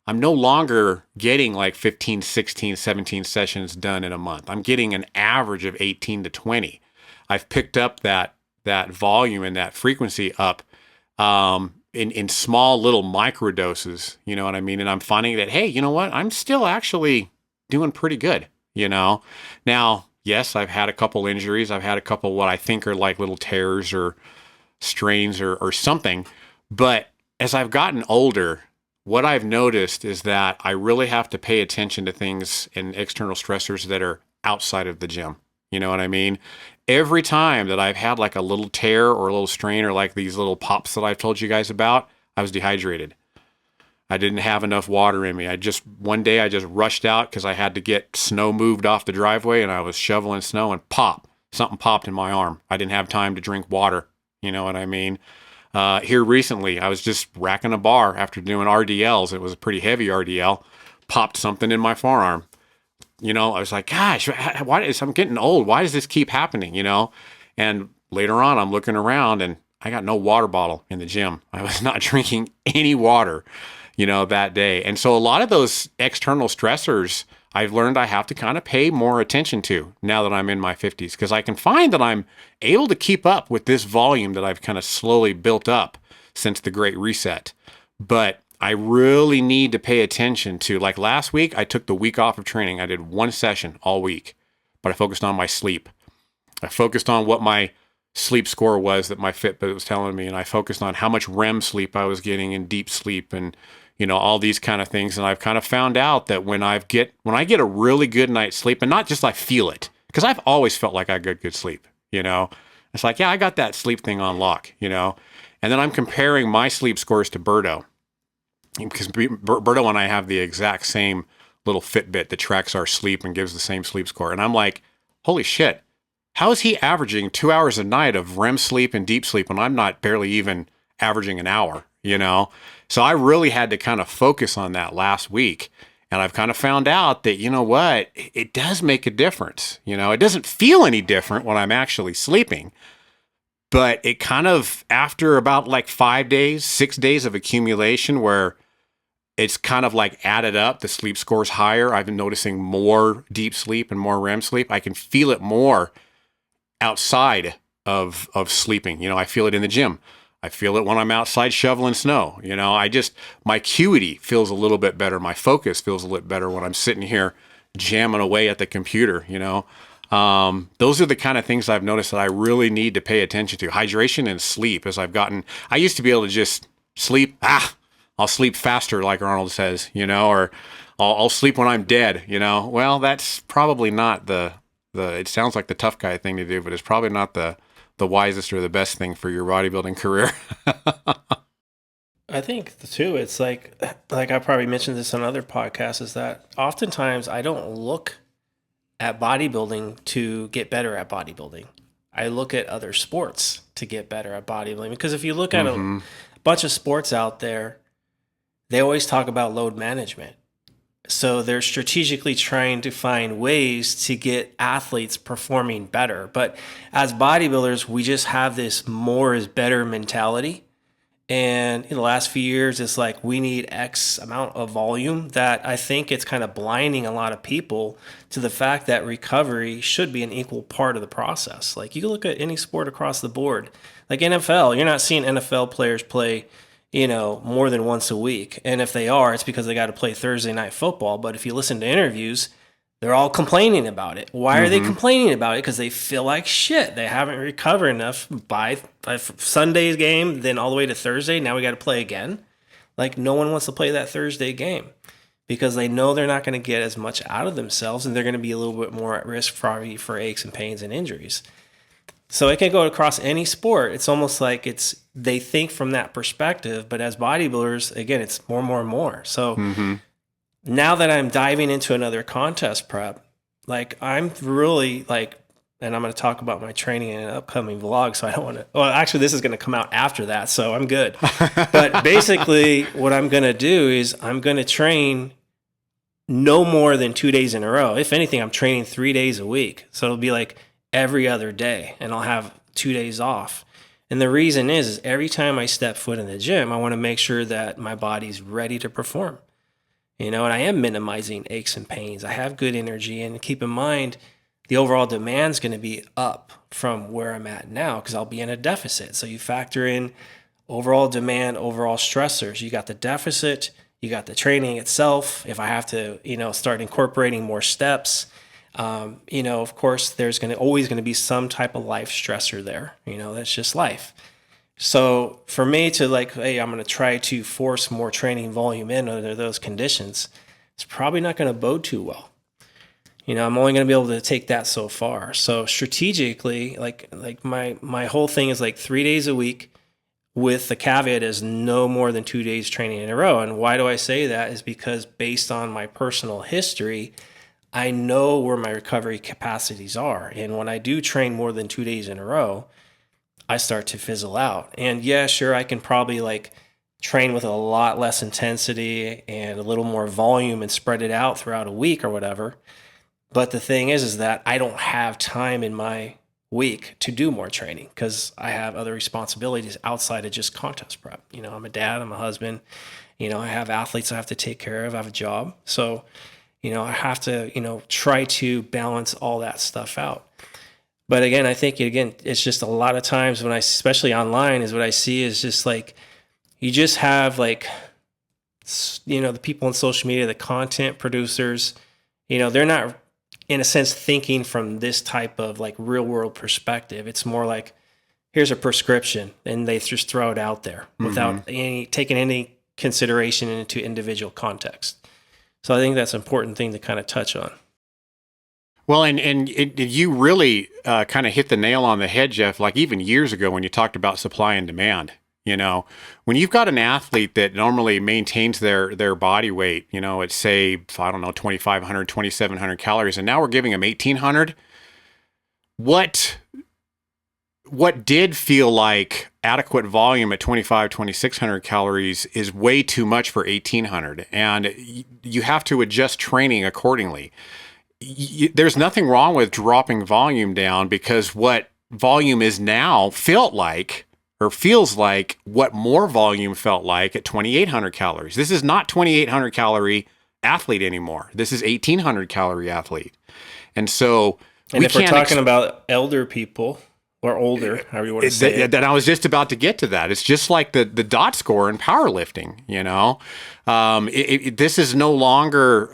I'm no longer getting like 15, 16, 17 sessions done in a month. I'm getting an average of 18 to 20. I've picked up that volume and that frequency up. In small little micro doses, you know what I mean? And I'm finding that, hey, you know what? I'm still actually doing pretty good, you know? Now, yes, I've had a couple injuries. I've had a couple what I think are like little tears or strains or something. But as I've gotten older, what I've noticed is that I really have to pay attention to things and external stressors that are outside of the gym. You know what I mean? Every time that I've had like a little tear or a little strain or like these little pops that I've told you guys about, I was dehydrated. I didn't have enough water in me. One day I just rushed out because I had to get snow moved off the driveway, and I was shoveling snow, and something popped in my arm. I didn't have time to drink water. You know what I mean? Here recently, I was just racking a bar after doing RDLs. It was a pretty heavy RDL. Popped something in my forearm. You know, I was like, gosh, I'm getting old. Why does this keep happening, you know? And later on, I'm looking around, and I got no water bottle in the gym. I was not drinking any water, you know, that day. And so a lot of those external stressors, I've learned I have to kind of pay more attention to now that I'm in my 50s, because I can find that I'm able to keep up with this volume that I've kind of slowly built up since the Great Reset. But I really need to pay attention to, like last week, I took the week off of training. I did one session all week, but I focused on my sleep. I focused on what my sleep score was that my Fitbit was telling me, and I focused on how much REM sleep I was getting and deep sleep and, you know, all these kind of things. And I've kind of found out that when I get a really good night's sleep, and not just I feel it, because I've always felt like I got good sleep, you know. It's like, yeah, I got that sleep thing on lock, you know. And then I'm comparing my sleep scores to Berto, because Berto and I have the exact same little Fitbit that tracks our sleep and gives the same sleep score. And I'm like, holy shit, how is he averaging 2 hours a night of REM sleep and deep sleep when I'm not barely even averaging an hour, you know? So I really had to kind of focus on that last week. And I've kind of found out that, you know what, it does make a difference. You know, it doesn't feel any different when I'm actually sleeping. But it kind of, after about like 5 days, 6 days of accumulation where it's kind of like added up, the sleep score's higher. I've been noticing more deep sleep and more REM sleep. I can feel it more outside of sleeping. You know, I feel it in the gym. I feel it when I'm outside shoveling snow. You know, my acuity feels a little bit better. My focus feels a little bit better when I'm sitting here jamming away at the computer, you know. Those are the kind of things I've noticed that I really need to pay attention to. Hydration and sleep. I used to be able to just sleep. I'll sleep faster, like Arnold says, you know, or I'll sleep when I'm dead, you know. Well, that's probably not it sounds like the tough guy thing to do, but it's probably not the wisest or the best thing for your bodybuilding career. I think too, it's like I probably mentioned this on other podcasts, is that oftentimes I don't look at bodybuilding to get better at bodybuilding. I look at other sports to get better at bodybuilding, because if you look at a bunch of sports out there, they always talk about load management. So they're strategically trying to find ways to get athletes performing better. But as bodybuilders, we just have this more is better mentality. And in the last few years, it's like we need X amount of volume, that I think it's kind of blinding a lot of people to the fact that recovery should be an equal part of the process. Like you look at any sport across the board, like NFL, you're not seeing NFL players play, more than once a week. And if they are, it's because they got to play Thursday night football. But if you listen to interviews, they're all complaining about it. Why are they complaining about it? Because they feel like shit. They haven't recovered enough by Sunday's game, then all the way to Thursday. Now we got to play again. Like no one wants to play that Thursday game because they know they're not going to get as much out of themselves, and they're going to be a little bit more at risk probably for aches and pains and injuries. So it can go across any sport. It's almost like they think from that perspective, but as bodybuilders, again, it's more and more and more. So now that I'm diving into another contest prep, like I'm really like, and I'm going to talk about my training in an upcoming vlog. So I don't want to, well, actually this is going to come out after that. So I'm good. But basically what I'm going to do is I'm going to train no more than 2 days in a row. If anything, I'm training 3 days a week. So it'll be like every other day and I'll have 2 days off. And the reason is every time I step foot in the gym, I want to make sure that my body's ready to perform. And I am minimizing aches and pains. I have good energy, and keep in mind, the overall demand is going to be up from where I'm at now because I'll be in a deficit. So you factor in overall demand, overall stressors. You got the deficit, you got the training itself. If I have to, start incorporating more steps, of course, there's always going to be some type of life stressor there. That's just life. So for me to like, hey, I'm going to try to force more training volume in under those conditions, it's probably not going to bode too well. I'm only going to be able to take that so far. So strategically, like my whole thing is like 3 days a week with the caveat is no more than 2 days training in a row. And why do I say that is because based on my personal history, I know where my recovery capacities are. And when I do train more than 2 days in a row, I start to fizzle out. And yeah, sure, I can probably like train with a lot less intensity and a little more volume and spread it out throughout a week or whatever. But the thing is that I don't have time in my week to do more training because I have other responsibilities outside of just contest prep. I'm a dad, I'm a husband, I have athletes I have to take care of, I have a job. So, I have to, try to balance all that stuff out. But again, I think, it's just a lot of times when especially online, is what I see is just like, you just have like, the people on social media, the content producers, they're not, in a sense, thinking from this type of like real world perspective. It's more like, here's a prescription, and they just throw it out there without taking any consideration into individual context. So I think that's an important thing to kind of touch on. Well, and you really kind of hit the nail on the head, Jeff, like even years ago when you talked about supply and demand. When you've got an athlete that normally maintains their body weight, at say, I don't know, 2,500, 2,700 calories, and now we're giving them 1,800, what did feel like adequate volume at 2,500, 2,600 calories is way too much for 1,800, and you have to adjust training accordingly. There's nothing wrong with dropping volume down because what volume is now feels like what more volume felt like at 2,800 calories. This is not 2,800 calorie athlete anymore. This is 1,800 calorie athlete. And so if we're talking about elder people or older, however you want to say it. Then I was just about to get to that. It's just like the dot score in powerlifting, this is no longer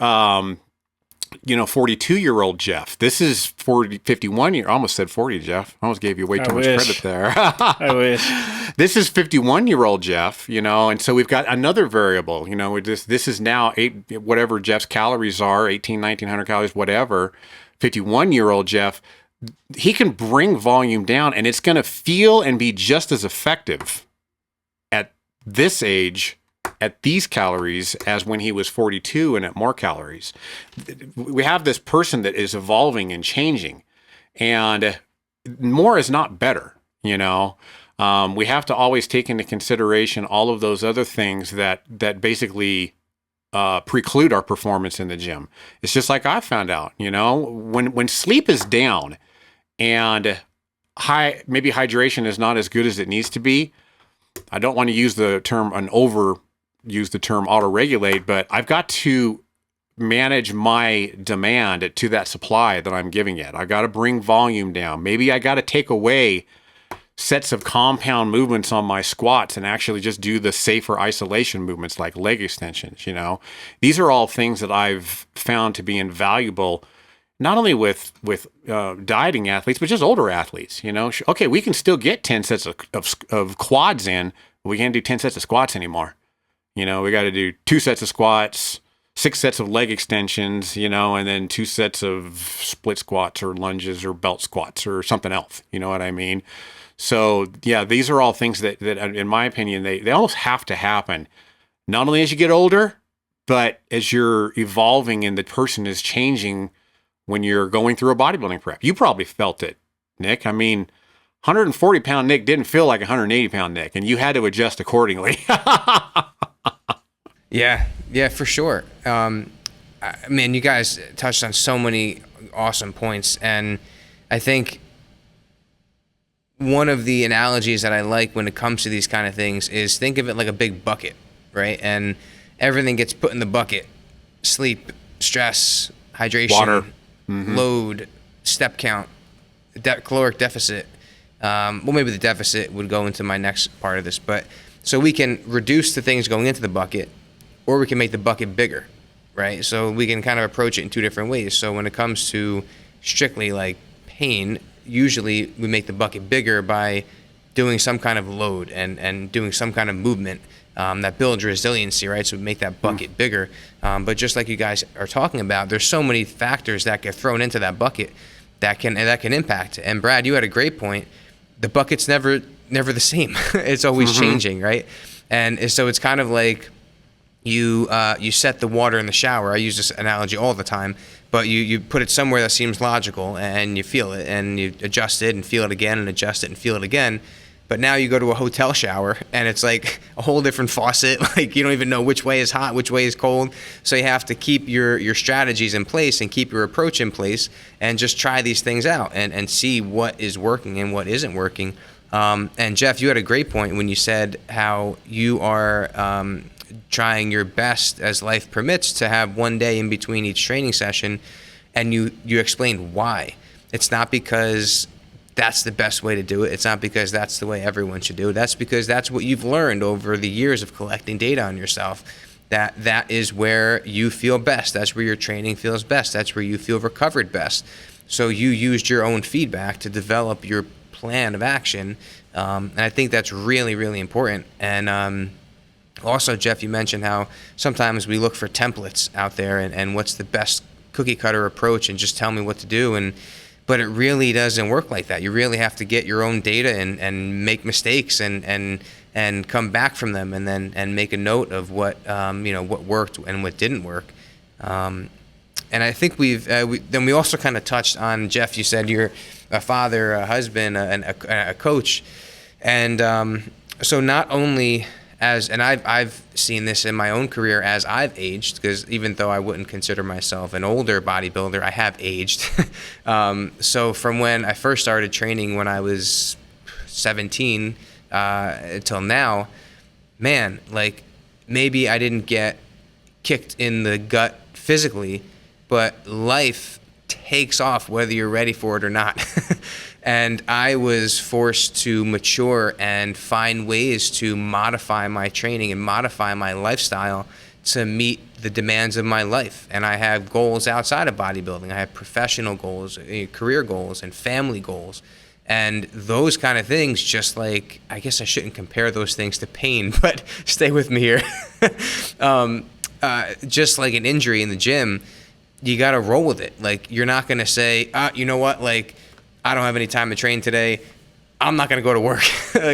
42-year-old Jeff. This is 51 year. I almost said 40, Jeff. I almost gave you way too much credit there. I wish. This is 51-year-old Jeff, and so we've got another variable, this is now whatever Jeff's calories are, 1,900 calories, whatever. 51-year-old Jeff, he can bring volume down and it's going to feel and be just as effective at this age at these calories as when he was 42 and at more calories. We have this person that is evolving and changing, and more is not better, we have to always take into consideration all of those other things that basically preclude our performance in the gym. It's just like I found out, when sleep is down and maybe hydration is not as good as it needs to be, I don't want to use the term auto-regulate, but I've got to manage my demand to that supply that I'm giving it. I got to bring volume down. Maybe I got to take away sets of compound movements on my squats and actually just do the safer isolation movements like leg extensions. These are all things that I've found to be invaluable, not only with dieting athletes, but just older athletes. Okay, we can still get 10 sets of quads in, but we can't do 10 sets of squats anymore. We got to do 2 sets of squats, 6 sets of leg extensions, and then 2 sets of split squats or lunges or belt squats or something else. You know what I mean? So yeah, these are all things that in my opinion, they almost have to happen, not only as you get older, but as you're evolving and the person is changing when you're going through a bodybuilding prep. You probably felt it, Nick. I mean, 140-pound Nick didn't feel like 180-pound Nick, and you had to adjust accordingly. Yeah, for sure. Man, you guys touched on so many awesome points, and I think one of the analogies that I like when it comes to these kind of things is think of it like a big bucket, right? And everything gets put in the bucket: sleep, stress, hydration, water, load, step count, caloric deficit. Well, maybe the deficit would go into my next part of this, but so we can reduce the things going into the bucket, or we can make the bucket bigger, right? So we can kind of approach it in 2 different ways. So when it comes to strictly like pain, usually we make the bucket bigger by doing some kind of load and doing some kind of movement that builds resiliency, right? So we make that bucket bigger. But just like you guys are talking about, there's so many factors that get thrown into that bucket that can impact. And Brad, you had a great point. The bucket's never the same. It's always changing, right? And so it's kind of like you set the water in the shower. I use this analogy all the time, but you put it somewhere that seems logical and you feel it and you adjust it and feel it again and adjust it and feel it again. But now you go to a hotel shower and it's like a whole different faucet. Like you don't even know which way is hot, which way is cold. So you have to keep your strategies in place and keep your approach in place and just try these things out and see what is working and what isn't working. And Jeff, you had a great point when you said how you are trying your best as life permits to have one day in between each training session, and you explained why. It's not because that's the best way to do it. It's not because that's the way everyone should do it. That's because that's what you've learned over the years of collecting data on yourself, that is where you feel best. That's where your training feels best. That's where you feel recovered best. So you used your own feedback to develop your plan of action. And I think that's really, really important. And also, Jeff, you mentioned how sometimes we look for templates out there and what's the best cookie cutter approach and just tell me what to do. But it really doesn't work like that. You really have to get your own data and make mistakes and come back from them and make a note of what what worked and what didn't work. And I think we also kind of touched on, Jeff, you said you're a father, a husband, and a coach. And so not only I've seen this in my own career as I've aged, because even though I wouldn't consider myself an older bodybuilder, I have aged. So from when I first started training when I was 17 until now, man, like maybe I didn't get kicked in the gut physically, but life takes off whether you're ready for it or not. And I was forced to mature and find ways to modify my training and modify my lifestyle to meet the demands of my life. And I have goals outside of bodybuilding. I have professional goals, career goals, and family goals. And those kind of things, just like, I guess I shouldn't compare those things to pain, but stay with me here. Just like an injury in the gym, you got to roll with it. Like, you're not going to say, you know what, like, I don't have any time to train today. I'm not going to go to work.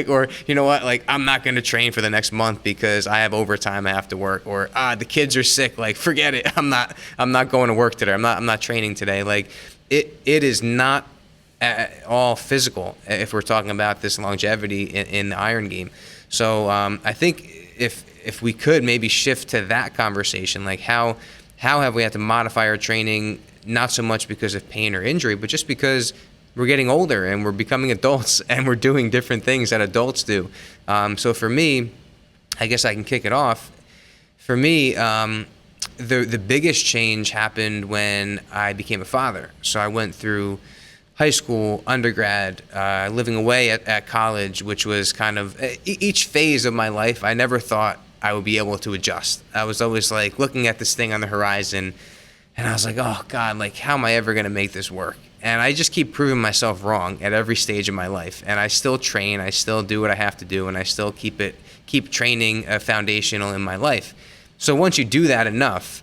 Or, you know what, like, I'm not going to train for the next month because I have overtime I have to work. Or, the kids are sick. Like, forget it. I'm not going to work today. I'm not training today. Like, it is not all physical if we're talking about this longevity in the iron game. So I think if we could maybe shift to that conversation, like how have we had to modify our training, not so much because of pain or injury, but just because we're getting older and we're becoming adults and we're doing different things that adults do. So for me, I guess I can kick it off. For me, the biggest change happened when I became a father. So I went through high school, undergrad, living away at college, which was kind of each phase of my life. I never thought I would be able to adjust. I was always like looking at this thing on the horizon, and I was like, oh God, like how am I ever gonna make this work? And I just keep proving myself wrong at every stage of my life. And I still train, I still do what I have to do, and I still keep training foundational in my life. So once you do that enough,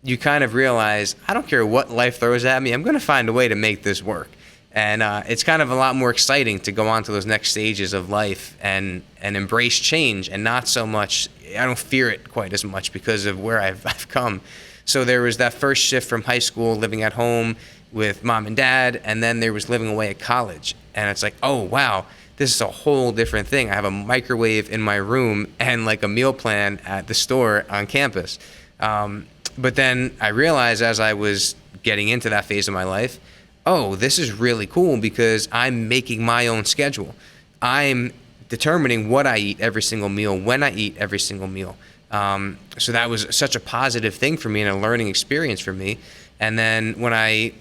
you kind of realize, I don't care what life throws at me, I'm going to find a way to make this work. And it's kind of a lot more exciting to go on to those next stages of life and embrace change, and not so much, I don't fear it quite as much because of where I've come. So there was that first shift from high school, living at home with mom and dad, and then there was living away at college. And it's like, oh, wow, this is a whole different thing. I have a microwave in my room and like a meal plan at the store on campus. But then I realized as I was getting into that phase of my life, oh, this is really cool because I'm making my own schedule. I'm determining what I eat every single meal, when I eat every single meal. So that was such a positive thing for me and a learning experience for me. And then when I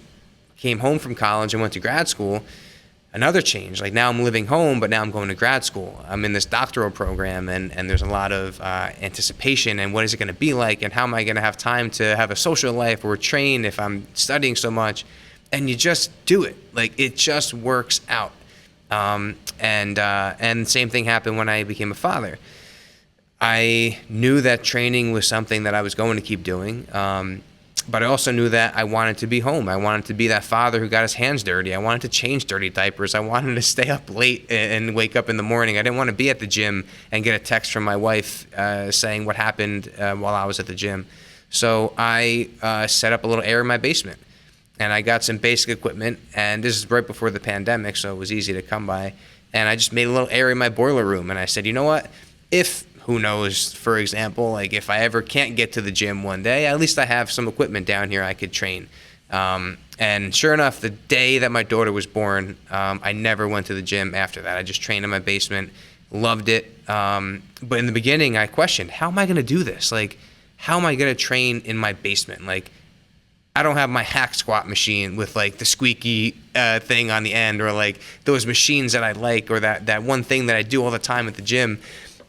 came home from college and went to grad school, another change. Like now I'm living home, but now I'm going to grad school. I'm in this doctoral program, and there's a lot of anticipation, and what is it going to be like, and how am I going to have time to have a social life or train if I'm studying so much? And you just do it. Like it just works out. And same thing happened when I became a father. I knew that training was something that I was going to keep doing. But I also knew that I wanted to be home. I wanted to be that father who got his hands dirty. I wanted to change dirty diapers. I wanted to stay up late and wake up in the morning. I didn't want to be at the gym and get a text from my wife saying what happened while I was at the gym. So I set up a little area in my basement, and I got some basic equipment. And this is right before the pandemic, so it was easy to come by. And I just made a little area in my boiler room, and I said, you know what? Who knows, for example, like if I ever can't get to the gym one day, at least I have some equipment down here I could train. And sure enough, the day that my daughter was born, I never went to the gym after that. I just trained in my basement, loved it. But in the beginning, I questioned, how am I going to do this? Like, how am I going to train in my basement? Like, I don't have my hack squat machine with like the squeaky thing on the end, or like those machines that I like, or that one thing that I do all the time at the gym.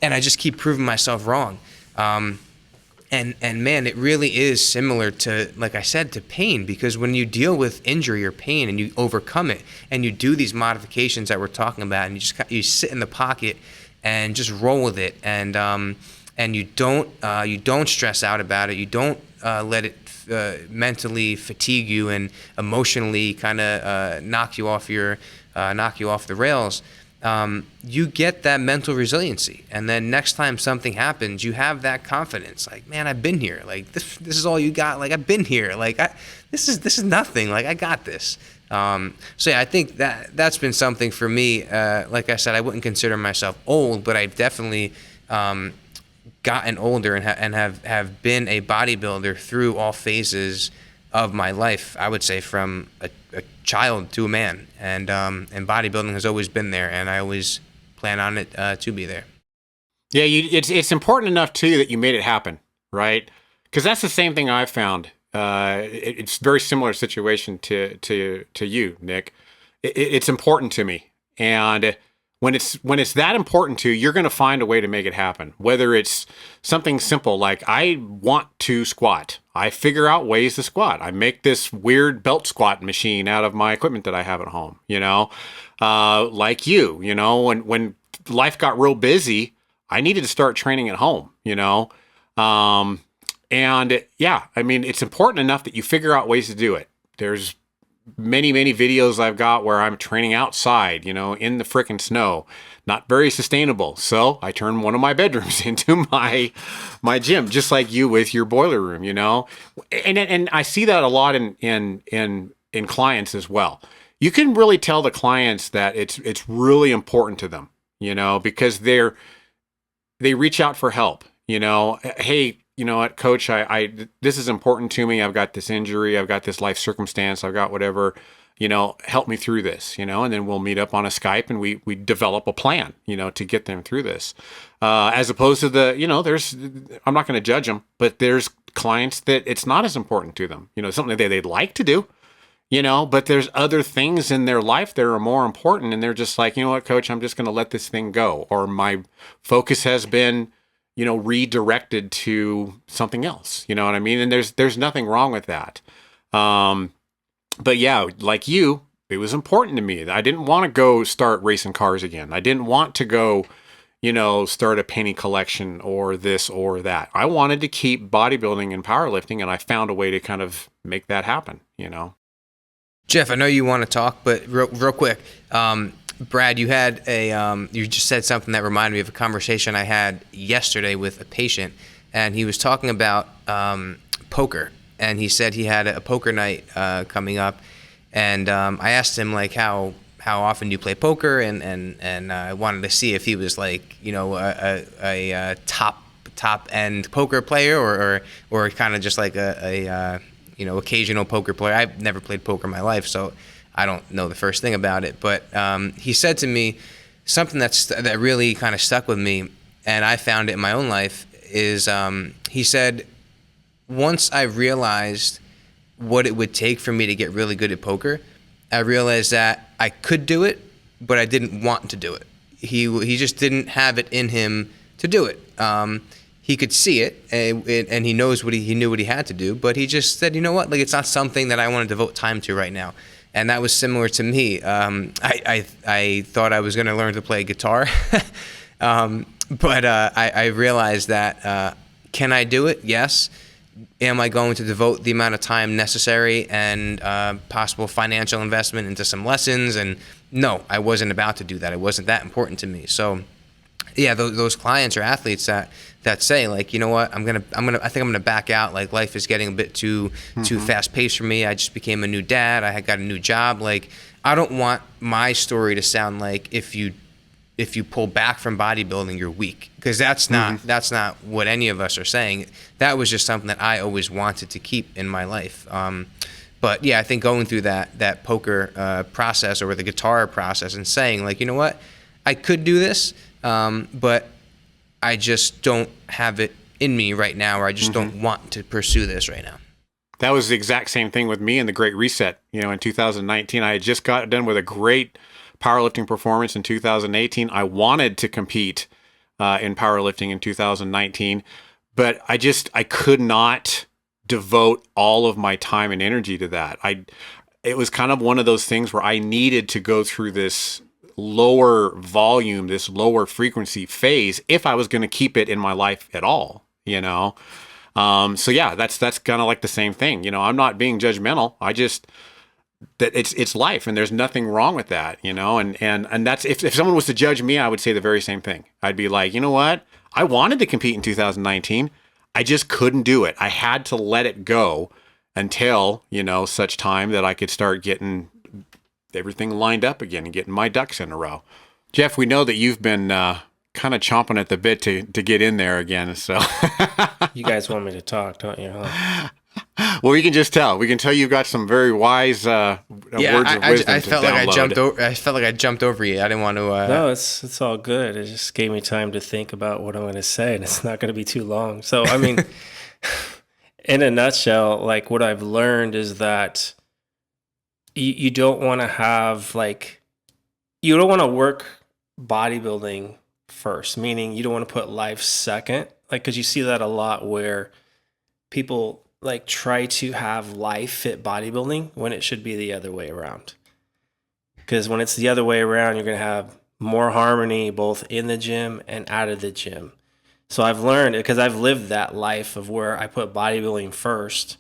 And I just keep proving myself wrong. And man, it really is similar to, like I said, to pain, because when you deal with injury or pain and you overcome it and you do these modifications that we're talking about, and you sit in the pocket and just roll with it, and you don't stress out about it. You don't let it mentally fatigue you and emotionally kind of knock you off the rails. You get that mental resiliency, and then next time something happens, you have that confidence. Like, man, I've been here. Like this is all you got. Like I've been here. Like this is nothing. Like I got this. So yeah, I think that's been something for me. Like I said, I wouldn't consider myself old, but I've definitely gotten older and have been a bodybuilder through all phases of my life. I would say from a child to a man, and bodybuilding has always been there, and I always plan on it to be there. Yeah, it's important enough too that you made it happen, right? Because that's the same thing I've found. It's a very similar situation to you, Nick. It's important to me, and when it's that important to you, you're going to find a way to make it happen. Whether it's something simple like I want to squat, I figure out ways to squat. I make this weird belt squat machine out of my equipment that I have at home. Like when life got real busy, I needed to start training at home. And yeah, I mean, it's important enough that you figure out ways to do it. There's many videos I've got where I'm training outside, in the frickin' snow. Not very sustainable. So I turned one of my bedrooms into my gym, just like you with your boiler room, And I see that a lot in clients as well. You can really tell the clients that it's really important to them, because they reach out for help, Hey, you know what, coach, I this is important to me. I've got this injury. I've got this life circumstance. I've got whatever. help me through this, and then we'll meet up on a Skype and we develop a plan, to get them through this. As opposed to I'm not going to judge them, but there's clients that it's not as important to them, something that they'd like to do, but there's other things in their life that are more important. And they're just like, you know what, coach, I'm just going to let this thing go. Or my focus has been, redirected to something else. You know what I mean? And there's nothing wrong with that. But yeah, like you, it was important to me. I didn't want to go start racing cars again. I didn't want to go, start a penny collection or this or that. I wanted to keep bodybuilding and powerlifting, and I found a way to kind of make that happen, Jeff, I know you want to talk, but real quick, Brad, you had you just said something that reminded me of a conversation I had yesterday with a patient, and he was talking about poker, and he said he had a poker night coming up, and I asked him like how often do you play poker, and I wanted to see if he was like a top end poker player or kind of just like a occasional poker player. I've never played poker in my life, so I don't know the first thing about it. But he said to me something that really kind of stuck with me, and I found it in my own life, is he said, once I realized what it would take for me to get really good at poker, I realized that I could do it, but I didn't want to do it. He just didn't have it in him to do it. He could see it, and he knows he knew what he had to do, but he just said, you know what, like it's not something that I want to devote time to right now. And that was similar to me. I thought I was going to learn to play guitar, but I realized that can I do it? Yes. Am I going to devote the amount of time necessary and possible financial investment into some lessons? And no, I wasn't about to do that. It wasn't that important to me. So yeah, those clients or athletes that say like, you know what, I think I'm gonna back out. Like life is getting a bit too fast paced for me. I just became a new dad. I had got a new job. Like I don't want my story to sound like if you pull back from bodybuilding, you're weak, because that's not what any of us are saying. That was just something that I always wanted to keep in my life. But yeah, I think going through that poker process or the guitar process and saying like, you know what, I could do this, but I just don't have it in me right now, or I just don't want to pursue this right now. That was the exact same thing with me in the Great Reset. In 2019, I had just got done with a great powerlifting performance in 2018. I wanted to compete in powerlifting in 2019, but I could not devote all of my time and energy to that. It was kind of one of those things where I needed to go through this lower volume, this lower frequency phase if I was going to keep it in my life at all, So yeah, that's kind of like the same thing. I'm not being judgmental. I just, that it's life, and there's nothing wrong with that, and that's, if someone was to judge me, I would say the very same thing. I'd be like, you know what? I wanted to compete in 2019. I just couldn't do it. I had to let it go until, such time that I could start getting everything lined up again and getting my ducks in a row. Jeff, we know that you've been kind of chomping at the bit to get in there again. So you guys want me to talk, don't you? Huh? Well, we can just tell. We can tell you've got some very wise words of wisdom. I felt like I felt like I jumped over you. I didn't want to. No, it's all good. It just gave me time to think about what I'm going to say, and it's not going to be too long. So, I mean, in a nutshell, like what I've learned is that you don't want to have you don't want to work bodybuilding first, meaning you don't want to put life second. Because you see that a lot where people try to have life fit bodybuilding when it should be the other way around. Because when it's the other way around, you're going to have more harmony both in the gym and out of the gym. So I've learned, because I've lived that life of where I put bodybuilding first,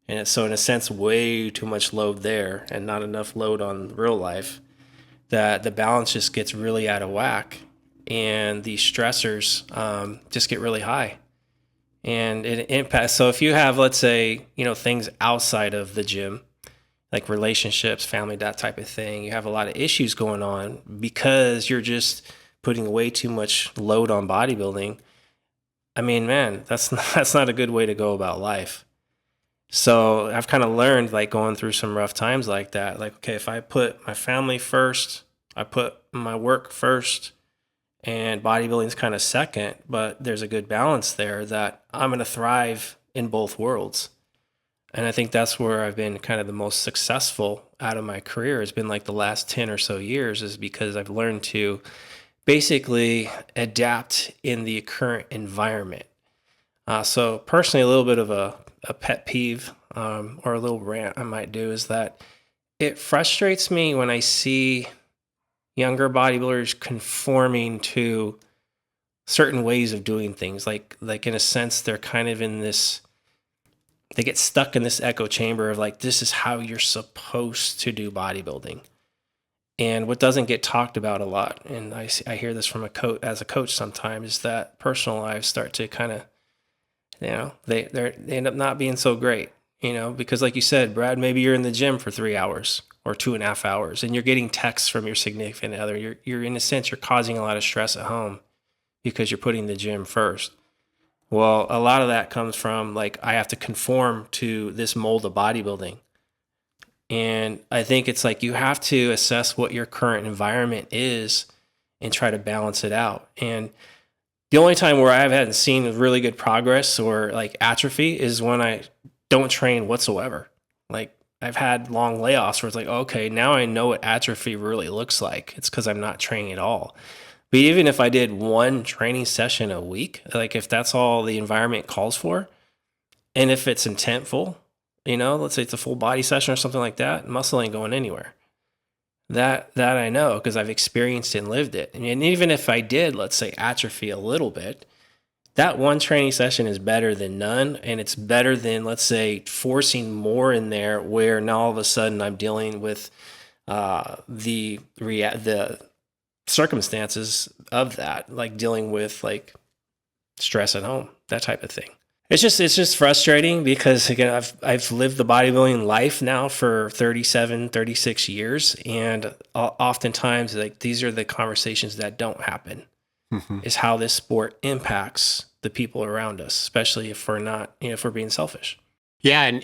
and so in a sense, way too much load there and not enough load on real life, that the balance just gets really out of whack, and these stressors just get really high. And it impacts. So if you have, let's say, things outside of the gym, like relationships, family, that type of thing, you have a lot of issues going on because you're just putting way too much load on bodybuilding. I mean, man, that's not a good way to go about life. So I've kind of learned, like, going through some rough times like that, like, okay, if I put my family first, I put my work first, and bodybuilding's kind of second, but there's a good balance there, that I'm going to thrive in both worlds. And I think that's where I've been kind of the most successful out of my career, has been like the last 10 or so years, is because I've learned to basically adapt in the current environment. So personally, a little bit of a pet peeve, or a little rant I might do, is that it frustrates me when I see younger bodybuilders conforming to certain ways of doing things. Like in a sense, they're kind of in this, they get stuck in this echo chamber of like, this is how you're supposed to do bodybuilding. And what doesn't get talked about a lot, and I hear this from as a coach sometimes, is that personal lives start to kind of, they end up not being so great, because like you said, Brad, maybe you're in the gym for 3 hours or 2.5 hours, and you're getting texts from your significant other. You're in a sense, you're causing a lot of stress at home because you're putting the gym first. Well, a lot of that comes from, like, I have to conform to this mold of bodybuilding. And I think it's like, you have to assess what your current environment is and try to balance it out. And the only time where I haven't seen really good progress or like atrophy is when I don't train whatsoever. Like, I've had long layoffs where it's like, okay, now I know what atrophy really looks like. It's because I'm not training at all. But even if I did one training session a week, like if that's all the environment calls for, and if it's intentful, let's say it's a full body session or something like that, muscle ain't going anywhere. That I know, because I've experienced it and lived it. And even if I did, let's say, atrophy a little bit, that one training session is better than none. And it's better than, let's say, forcing more in there, where now all of a sudden I'm dealing with the circumstances of that, like dealing with like stress at home, that type of thing. It's just frustrating, because again, I've lived the bodybuilding life now for 37, 36 years. And oftentimes, like, these are the conversations that don't happen, is how this sport impacts the people around us, especially if we're not, if we're being selfish. Yeah. And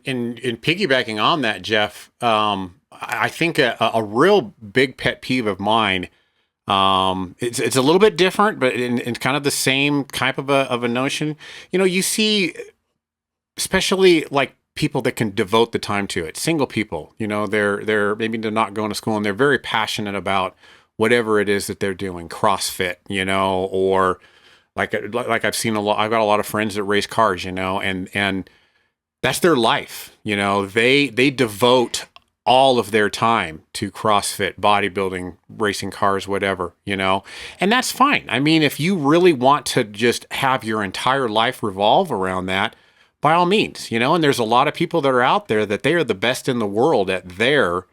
piggybacking on that, Jeff, I think a real big pet peeve of mine, it's a little bit different, but in kind of the same type of a notion. You see, especially like people that can devote the time to it, single people, they're maybe they're not going to school and they're very passionate about whatever it is that they're doing, CrossFit, or like I've seen a lot, I've got a lot of friends that race cars, and that's their life. They devote all of their time to CrossFit, bodybuilding, racing cars, whatever, and that's fine. I mean, if you really want to just have your entire life revolve around that, by all means, and there's a lot of people that are out there that they are the best in the world at their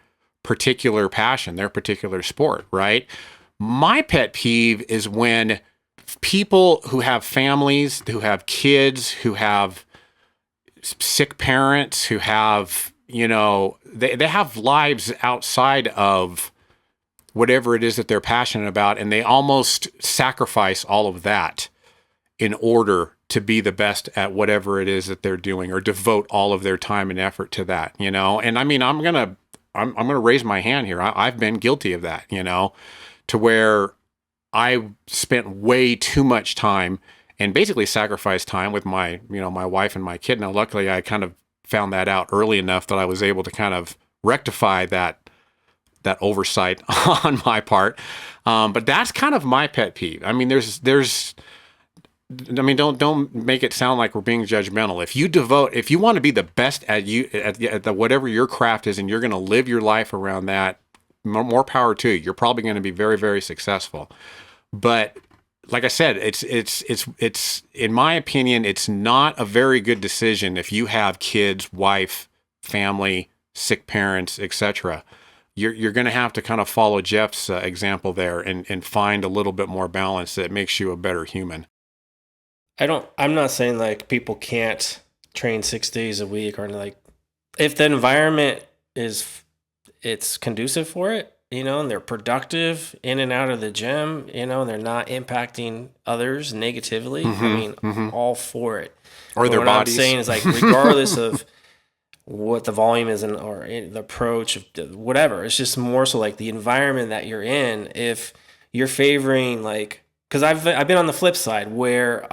particular passion, their particular sport, right? My pet peeve is when people who have families, who have kids, who have sick parents, who have, they have lives outside of whatever it is that they're passionate about, and they almost sacrifice all of that in order to be the best at whatever it is that they're doing, or devote all of their time and effort to that, And I mean, I'm gonna raise my hand here. I've been guilty of that, to where I spent way too much time and basically sacrificed time with my wife and my kid. Now, luckily, I kind of found that out early enough that I was able to kind of rectify that oversight on my part. But that's kind of my pet peeve. I mean, don't make it sound like we're being judgmental. If you want to be the best at whatever your craft is, and you're going to live your life around that, more power to you. You're probably going to be very, very successful. But like I said, it's in my opinion, it's not a very good decision if you have kids, wife, family, sick parents, etc. You're going to have to kind of follow Jeff's example there and find a little bit more balance that makes you a better human. I'm not saying like people can't train 6 days a week, or like, if the environment it's conducive for it, and they're productive in and out of the gym, and they're not impacting others negatively, I mean, all for it. Or But their what bodies. I'm saying is, like, regardless of what the volume is or the approach, whatever, it's just more so like the environment that you're in. If you're favoring, like, because I've been on the flip side where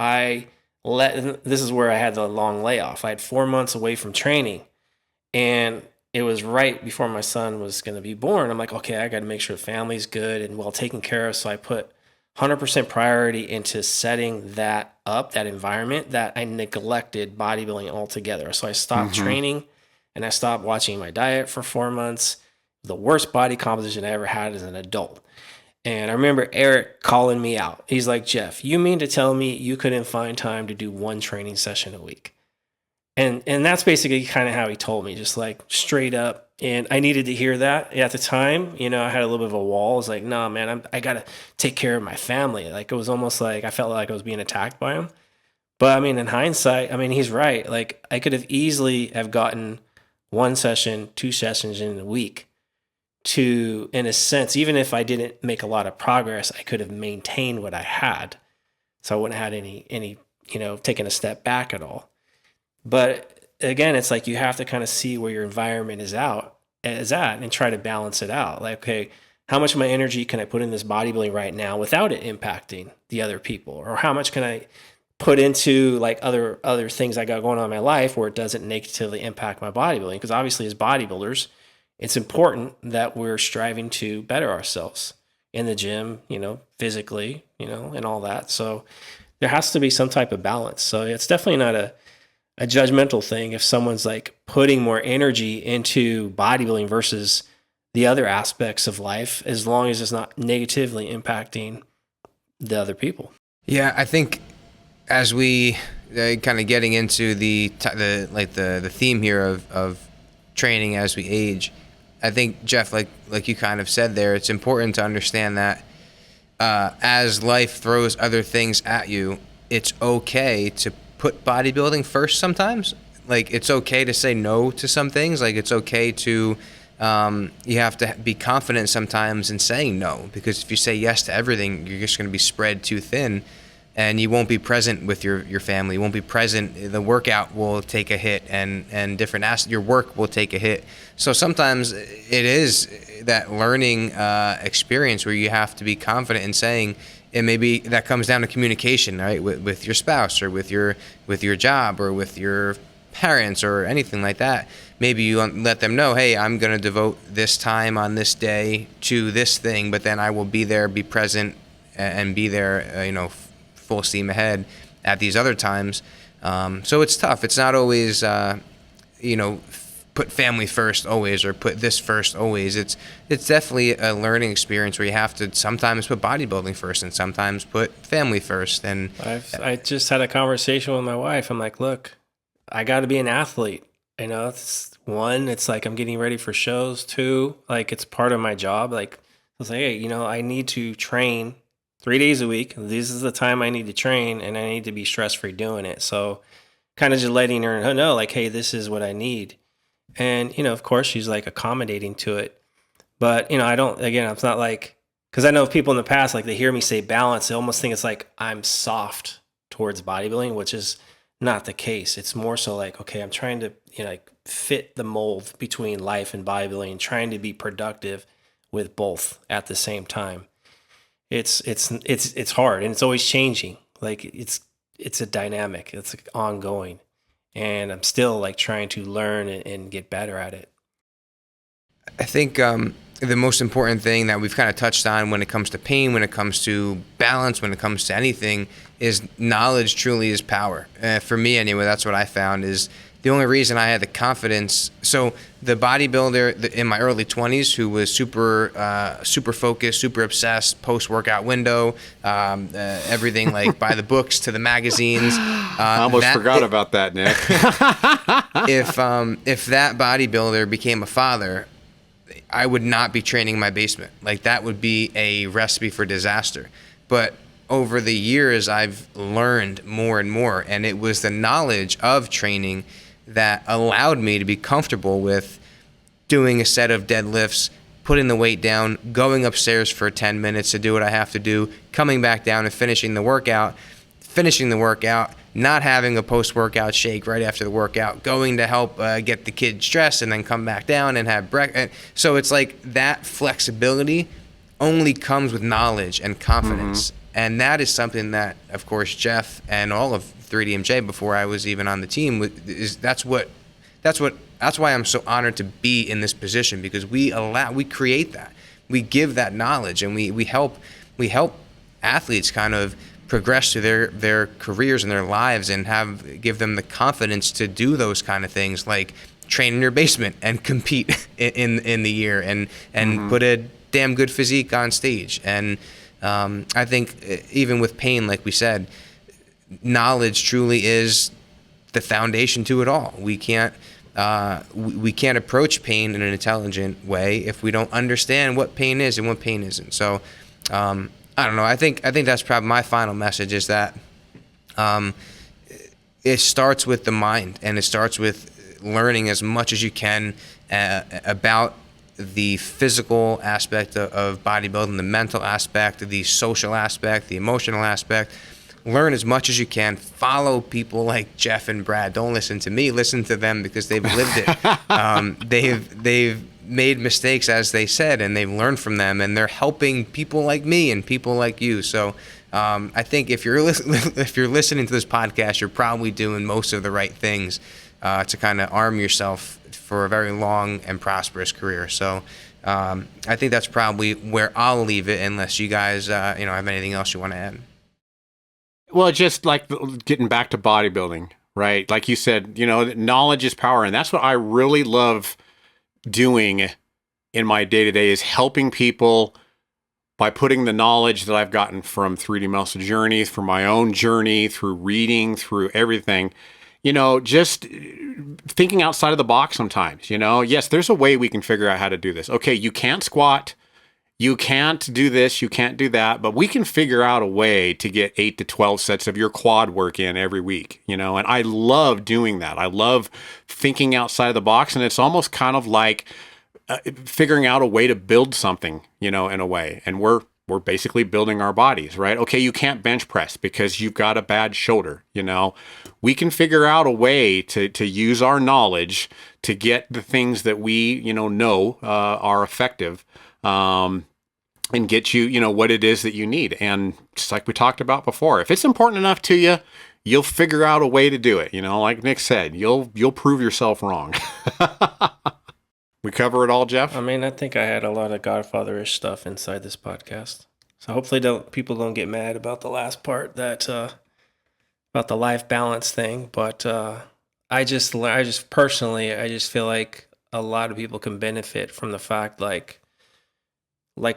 this is where I had the long layoff. I had 4 months away from training, and it was right before my son was going to be born. I'm like, okay, I got to make sure the family's good and well taken care of. So I put 100% priority into setting that up, that environment, that I neglected bodybuilding altogether. So I stopped training and I stopped watching my diet for 4 months. The worst body composition I ever had as an adult. And I remember Eric calling me out. He's like, Jeff, you mean to tell me you couldn't find time to do one training session a week? And that's basically kind of how he told me, just like straight up. And I needed to hear that at the time. I had a little bit of a wall. I was like, nah, man, I got to take care of my family. Like, it was almost like I felt like I was being attacked by him. But I mean, in hindsight, I mean, he's right. Like, I could have easily have gotten one session, 2 sessions in a week to, in a sense, even if I didn't make a lot of progress, I could have maintained what I had. So I wouldn't have had any taken a step back at all. But again, it's like you have to kind of see where your environment is at and try to balance it out. Like, okay, how much of my energy can I put in this bodybuilding right now without it impacting the other people? Or how much can I put into like other things I got going on in my life where it doesn't negatively impact my bodybuilding? Because obviously as bodybuilders, it's important that we're striving to better ourselves in the gym, physically, and all that. So there has to be some type of balance. So it's definitely not a judgmental thing if someone's like putting more energy into bodybuilding versus the other aspects of life, as long as it's not negatively impacting the other people. Yeah, I think as we kind of getting into the theme here of training as we age, I think, Jeff, like you kind of said there, it's important to understand that as life throws other things at you, it's okay to put bodybuilding first sometimes. Like, it's okay to say no to some things. Like, it's okay to, you have to be confident sometimes in saying no, because if you say yes to everything, you're just going to be spread too thin and you won't be present with your family. You won't be present. The workout will take a hit and different your work will take a hit. So sometimes it is that learning experience where you have to be confident in saying, and maybe that comes down to communication, right, with your spouse or with your job or with your parents or anything like that. Maybe you let them know, hey, I'm going to devote this time on this day to this thing, but then I will be there, be present, and be there, full steam ahead at these other times. So it's tough. It's not always, put family first always or put this first always. It's definitely a learning experience where you have to sometimes put bodybuilding first and sometimes put family first. And I just had a conversation with my wife. I'm like, look, I got to be an athlete. It's one, it's like I'm getting ready for shows. 2, like it's part of my job. Like, I was like, hey, I need to train 3 days a week. This is the time I need to train and I need to be stress-free doing it. So kind of just letting her know, like, hey, this is what I need. And, of course, she's like accommodating to it. But, it's not like, because I know people in the past, like they hear me say balance, they almost think it's like I'm soft towards bodybuilding, which is not the case. It's more so like, okay, I'm trying to, fit the mold between life and bodybuilding, trying to be productive with both at the same time. It's hard and it's always changing. Like it's a dynamic, it's ongoing. And I'm still like trying to learn and get better at it. I think the most important thing that we've kind of touched on when it comes to pain, when it comes to balance, when it comes to anything, is knowledge truly is power. For me anyway, that's what I found is the only reason I had the confidence. So the bodybuilder in my early 20s who was super focused, super obsessed, post-workout window, everything like by the books to the magazines. I almost forgot about that, Nick. If that bodybuilder became a father, I would not be training in my basement. Like, that would be a recipe for disaster. But over the years, I've learned more and more, and it was the knowledge of training that allowed me to be comfortable with doing a set of deadlifts putting the weight down, going upstairs for 10 minutes to do what I have to do, coming back down and finishing the workout, not having a post-workout shake right after the workout, going to help get the kids dressed, and then come back down and have breakfast. So it's like that flexibility only comes with knowledge and confidence. And that is something that, of course, Jeff and all of 3DMJ, before I was even on the team, that's why I'm so honored to be in this position, because we create that, we give that knowledge, and we help athletes kind of progress through their careers and their lives, and give them the confidence to do those kind of things, like train in your basement and compete in the year, and put a damn good physique on stage. And I think even with pain, like we said, knowledge truly is the foundation to it all. We can't approach pain in an intelligent way if we don't understand what pain is and what pain isn't. So I don't know. I think that's probably my final message, is that it starts with the mind, and it starts with learning as much as you can about the physical aspect of bodybuilding, the mental aspect, the social aspect, the emotional aspect. Learn as much as you can. Follow people like Jeff and Brad. Don't listen to me. Listen to them, because they've lived it. They've made mistakes, as they said, and they've learned from them, and they're helping people like me and people like you. So I think if you're listening to this podcast, you're probably doing most of the right things to kind of arm yourself for a very long and prosperous career. So I think that's probably where I'll leave it, unless you guys have anything else you want to add. Well, just like getting back to bodybuilding, right? Like you said, knowledge is power. And that's what I really love doing in my day-to-day, is helping people by putting the knowledge that I've gotten from 3D Muscle Journeys, from my own journey, through reading, through everything, just thinking outside of the box sometimes. Yes, there's a way we can figure out how to do this. Okay, you can't squat. You can't do this, you can't do that, but we can figure out a way to get 8 to 12 sets of your quad work in every week, and I love doing that. I love thinking outside of the box, and it's almost kind of like figuring out a way to build something, in a way. And we're basically building our bodies, right? Okay, you can't bench press because you've got a bad shoulder, We can figure out a way to use our knowledge to get the things that we, know are effective. And get you, what it is that you need. And just like we talked about before, if it's important enough to you, you'll figure out a way to do it. Like Nick said, you'll prove yourself wrong. We cover it all, Jeff? I mean, I think I had a lot of Godfather-ish stuff inside this podcast. So hopefully people don't get mad about the last part, that about the life balance thing. But I just personally feel like a lot of people can benefit from the fact, like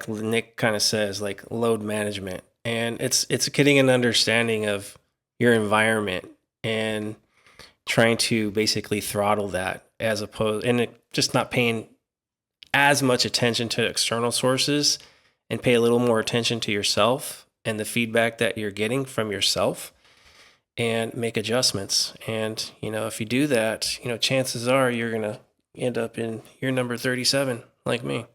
Nick kind of says, like load management. And it's getting an understanding of your environment and trying to basically throttle that, as opposed, and just not paying as much attention to external sources, and pay a little more attention to yourself and the feedback that you're getting from yourself, and make adjustments. And, if you do that, chances are you're going to end up in year number 37 like me.